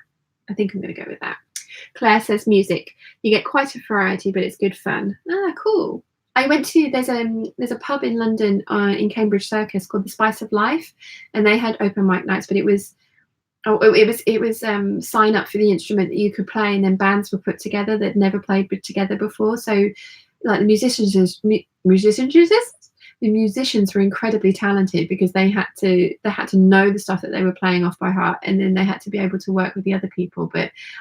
Claire says music. You get quite a variety, but it's good fun. Cool. I went to there's a pub in London in Cambridge Circus called the Spice of Life, and they had open mic nights, but it was sign up for the instrument that you could play, and then bands were put together that never played together before. So like the musicians were incredibly talented because they had to know the stuff that they were playing off by heart, and then they had to be able to work with the other people.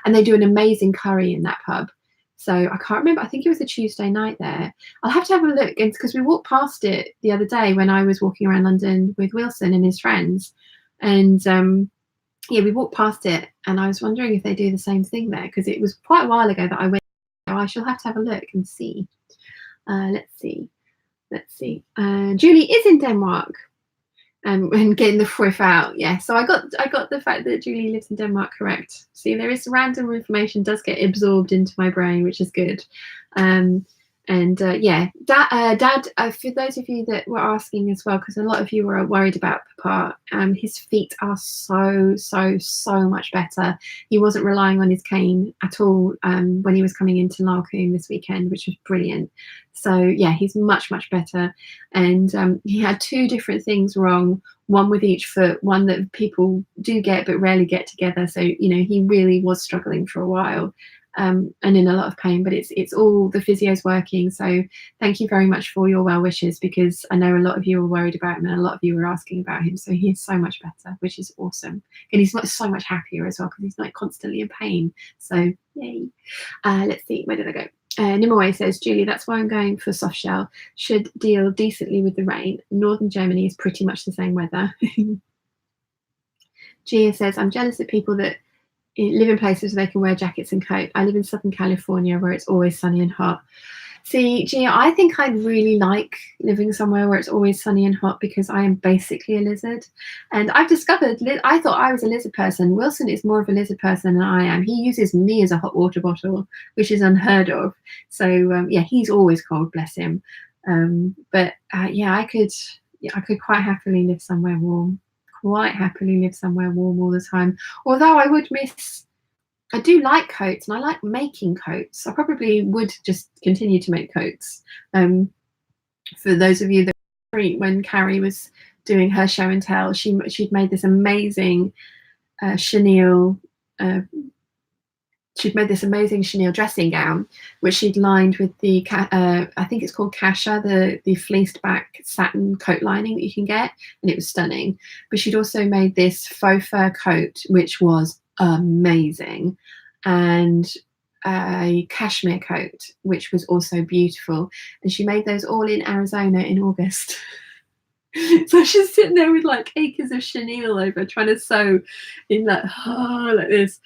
And they do an amazing curry in that pub. So I can't remember. I think it was a Tuesday night there. I'll have to have a look, because we walked past it the other day when I was walking around London with Wilson and his friends, and yeah, we walked past it, and I was wondering if they do the same thing there, because it was quite a while ago that I went. Oh, I shall have to have a look and see. Let's see. Julie is in Denmark. And getting the friff out, yeah. So I got the fact that Julie lives in Denmark correct. See, there is random information does get absorbed into my brain, which is good. Yeah, Dad. For those of you that were asking as well, because a lot of you were worried about Papa, his feet are so much better. He wasn't relying on his cane at all when he was coming into Larcoombe this weekend, which was brilliant. So yeah, he's much better. And he had 2 different things wrong. One with each foot, one that people do get but rarely get together. So he really was struggling for a while. And in a lot of pain, but it's all the physio's working. So thank you very much for your well wishes, because I know a lot of you were worried about him and a lot of you were asking about him. So he's so much better, which is awesome. And he's so much happier as well, because he's not constantly in pain. So yay. Let's see, where did I go? Nimue says, Julie, that's why I'm going for soft shell. Should deal decently with the rain. Northern Germany is pretty much the same weather. Gia says, I'm jealous of people that live in places where they can wear jackets and coat. I live in Southern California where it's always sunny and hot. See, Gia, I think I'd really like living somewhere where it's always sunny and hot, because I am basically a lizard. And I've discovered, I thought I was a lizard person. Wilson is more of a lizard person than I am. He uses me as a hot water bottle, which is unheard of. So yeah, he's always cold, bless him. Yeah, I could quite happily live somewhere warm. Quite happily live somewhere warm all the time. Although I do like coats, and I like making coats. I probably would just continue to make coats. For those of you that when Carrie was doing her show and tell, she'd made this amazing chenille. She'd made this amazing chenille dressing gown, which she'd lined with the I think it's called cassia, the fleeced back satin coat lining that you can get, and it was stunning. But she'd also made this faux fur coat, which was amazing, and a cashmere coat, which was also beautiful. And she made those all in Arizona in August. So she's sitting there with like acres of chenille over, trying to sew in like this.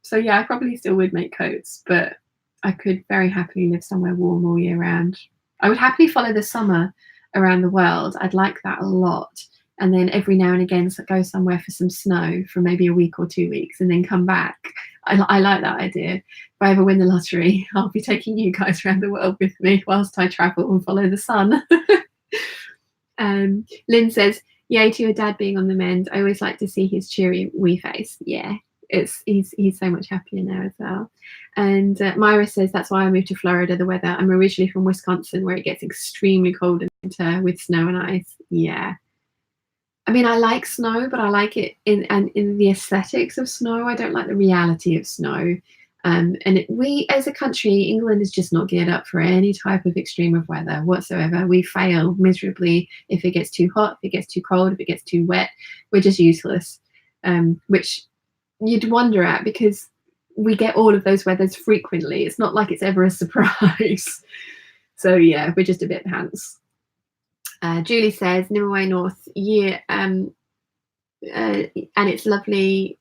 So yeah, I probably still would make coats, but I could very happily live somewhere warm all year round. I would happily follow the summer around the world. I'd like that a lot. And then every now and again go somewhere for some snow for maybe a week or 2 weeks and then come back. I like that idea. If I ever win the lottery, I'll be taking you guys around the world with me whilst I travel and follow the sun. Lynn says, yay to your dad being on the mend. I always like to see his cheery wee face. Yeah, he's so much happier now as well. And Myra says, that's why I moved to Florida, the weather. I'm originally from Wisconsin, where it gets extremely cold in winter with snow and ice. Yeah. I mean, I like snow, but I like it in the aesthetics of snow. I don't like the reality of snow. We, as a country, England is just not geared up for any type of extreme of weather whatsoever. We fail miserably if it gets too hot, if it gets too cold, if it gets too wet. We're just useless, which you'd wonder at, because we get all of those weathers frequently. It's not like it's ever a surprise. So yeah, we're just a bit pants. Julie says, Nimue North, yeah, and it's lovely.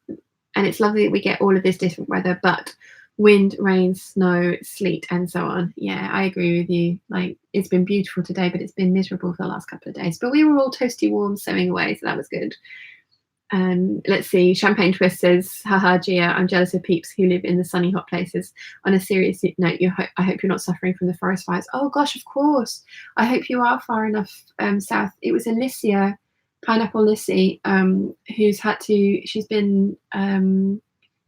And it's lovely that we get all of this different weather, but wind, rain, snow, sleet, and so on. Yeah, I agree with you. Like, it's been beautiful today, but it's been miserable for the last couple of days. But we were all toasty warm sewing away, so that was good. Let's see. Champagne Twist says, haha, Gia, I'm jealous of peeps who live in the sunny, hot places. On a serious note, I hope you're not suffering from the forest fires. Oh, gosh, of course. I hope you are far enough south. It was Alicia, Pineapple Lissy, she's been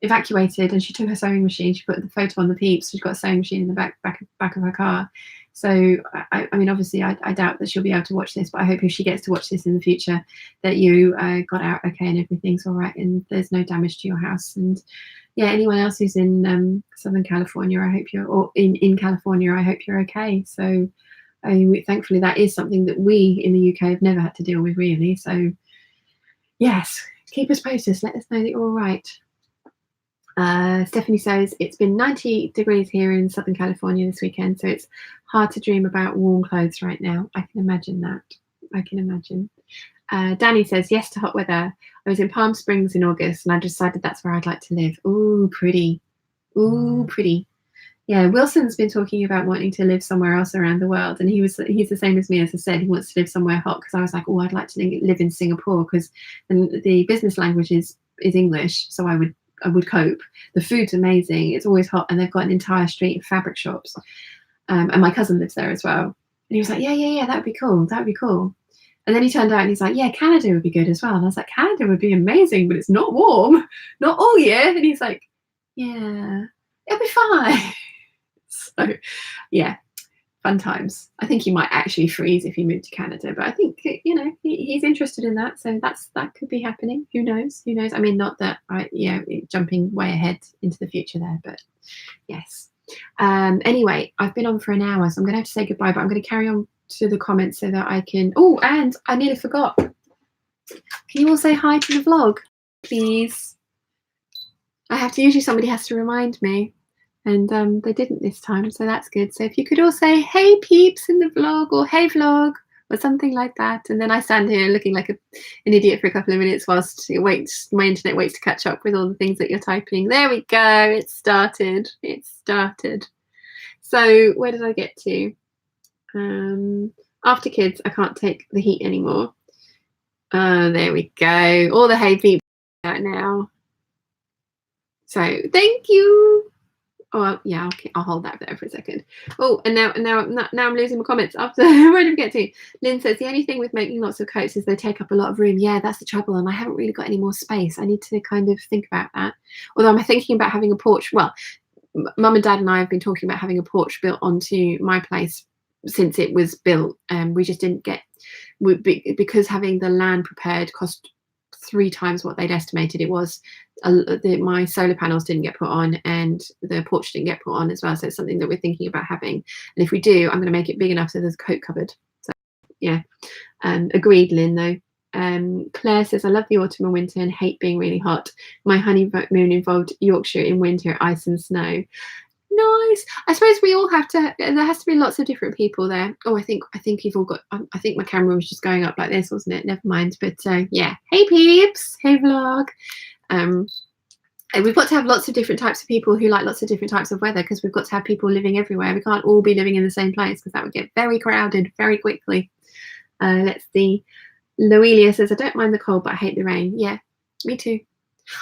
evacuated, and she took her sewing machine. She put the photo on the Peeps. She's got a sewing machine in the back of her car. So I mean, obviously, I doubt that she'll be able to watch this, but I hope if she gets to watch this in the future, that you got out okay and everything's all right and there's no damage to your house. And yeah, anyone else who's in Southern California, I hope or in California, I hope you're okay. So thankfully, that is something that we in the UK have never had to deal with, really. So yes, keep us posted. Let us know that you're all right. Stephanie says, it's been 90 degrees here in Southern California this weekend, so it's hard to dream about warm clothes right now. I can imagine that. I can imagine. Danny says, yes to hot weather. I was in Palm Springs in August and I decided that's where I'd like to live. Ooh, pretty. Ooh, pretty. Yeah, Wilson's been talking about wanting to live somewhere else around the world, and he's the same as me. As I said, he wants to live somewhere hot, because I was like, oh, I'd like to live in Singapore, because the business language is English, so I would cope. The food's amazing, it's always hot, and they've got an entire street of fabric shops. And my cousin lives there as well, and he was like, yeah, that would be cool. And then he turned out and he's like, yeah, Canada would be good as well. And I was like, Canada would be amazing, but it's not warm, not all year. And he's like, yeah, it'll be fine. So yeah, fun times. I think he might actually freeze if he moved to Canada, but I think, you know, he's interested in that, so that could be happening. Who knows? I mean, not that jumping way ahead into the future there, but yes. Anyway, I've been on for an hour, so I'm gonna have to say goodbye, but I'm gonna carry on to the comments so that I can. Oh, and I nearly forgot. Can you all say hi to the vlog, please? Usually somebody has to remind me, and they didn't this time, so that's good. So if you could all say, hey peeps in the vlog, or hey vlog, or something like that, and then I stand here looking like an idiot for a couple of minutes whilst my internet waits to catch up with all the things that you're typing. There we go, it started. So where did I get to? After kids, I can't take the heat anymore. There we go, all the hey peeps out now. So thank you. Oh yeah, okay, I'll hold that there for a second. Oh, and now I'm losing my comments. After where did we get to? Lynn says the only thing with making lots of coats is they take up a lot of room. Yeah, that's the trouble, and I haven't really got any more space. I need to kind of think about that. Although I'm thinking about having a porch. Well, Mum and Dad and I have been talking about having a porch built onto my place since it was built. We just didn't get, because having the land prepared cost 3 times what they'd estimated it was. My solar panels didn't get put on, and the porch didn't get put on as well, so it's something that we're thinking about having. And if we do, I'm going to make it big enough so there's a coat cupboard. So yeah, agreed, Lynn. Though Claire says, I love the autumn and winter and hate being really hot. My honeymoon involved Yorkshire in winter, ice and snow. Nice. I suppose we all have to. There has to be lots of different people there. Oh, I think you've all got. I think my camera was just going up like this, wasn't it? Never mind. But yeah. Hey peeps. Hey vlog. And we've got to have lots of different types of people who like lots of different types of weather, because we've got to have people living everywhere. We can't all be living in the same place, because that would get very crowded very quickly. Let's see. Loelia says, I don't mind the cold, but I hate the rain. Yeah, me too.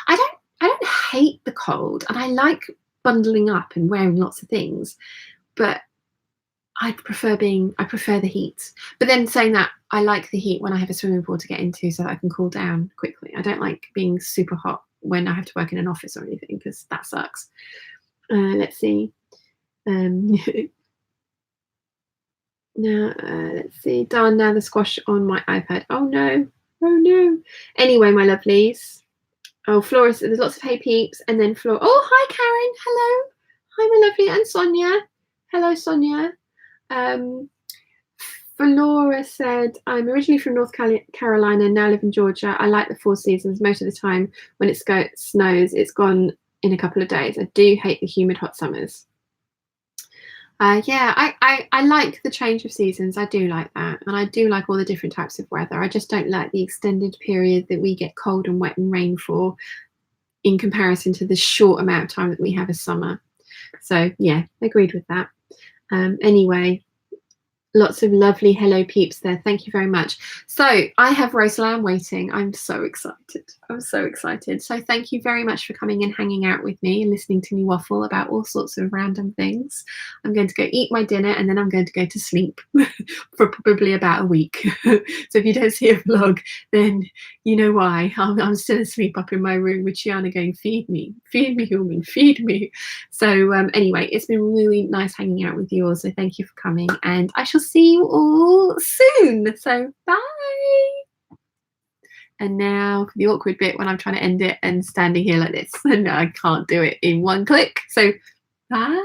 I don't hate the cold, and I like bundling up and wearing lots of things, but I prefer the heat. But then saying that, I like the heat when I have a swimming pool to get into so that I can cool down quickly. I don't like being super hot when I have to work in an office or anything, because that sucks. Let's see. Now, let's see. Darn, now the squash on my iPad. Oh no. Anyway, my lovelies. Oh, Flora, there's lots of hey peeps, and then Flora. Oh, hi Karen. Hello. Hi, my lovely, and Sonia. Hello, Sonia. Flora said, I'm originally from North Carolina and now live in Georgia. I like the 4 seasons. Most of the time when it snows, it's gone in a couple of days. I do hate the humid hot summers. Yeah, I like the change of seasons. I do like that, and I do like all the different types of weather. I just don't like the extended period that we get cold and wet and rain for, in comparison to the short amount of time that we have as summer. So yeah, agreed with that. Anyway, lots of lovely hello peeps there. Thank you very much. So I have roast lamb waiting. I'm so excited. So thank you very much for coming and hanging out with me and listening to me waffle about all sorts of random things. I'm going to go eat my dinner, and then I'm going to go to sleep for probably about a week. So if you don't see a vlog, then you know why. I'm still asleep up in my room with Shiana going, feed me human, feed me. So anyway, it's been really nice hanging out with you all, so thank you for coming, and I shall see you all soon. So bye. And now for the awkward bit, when I'm trying to end it and standing here like this, and I can't do it in one click. So bye.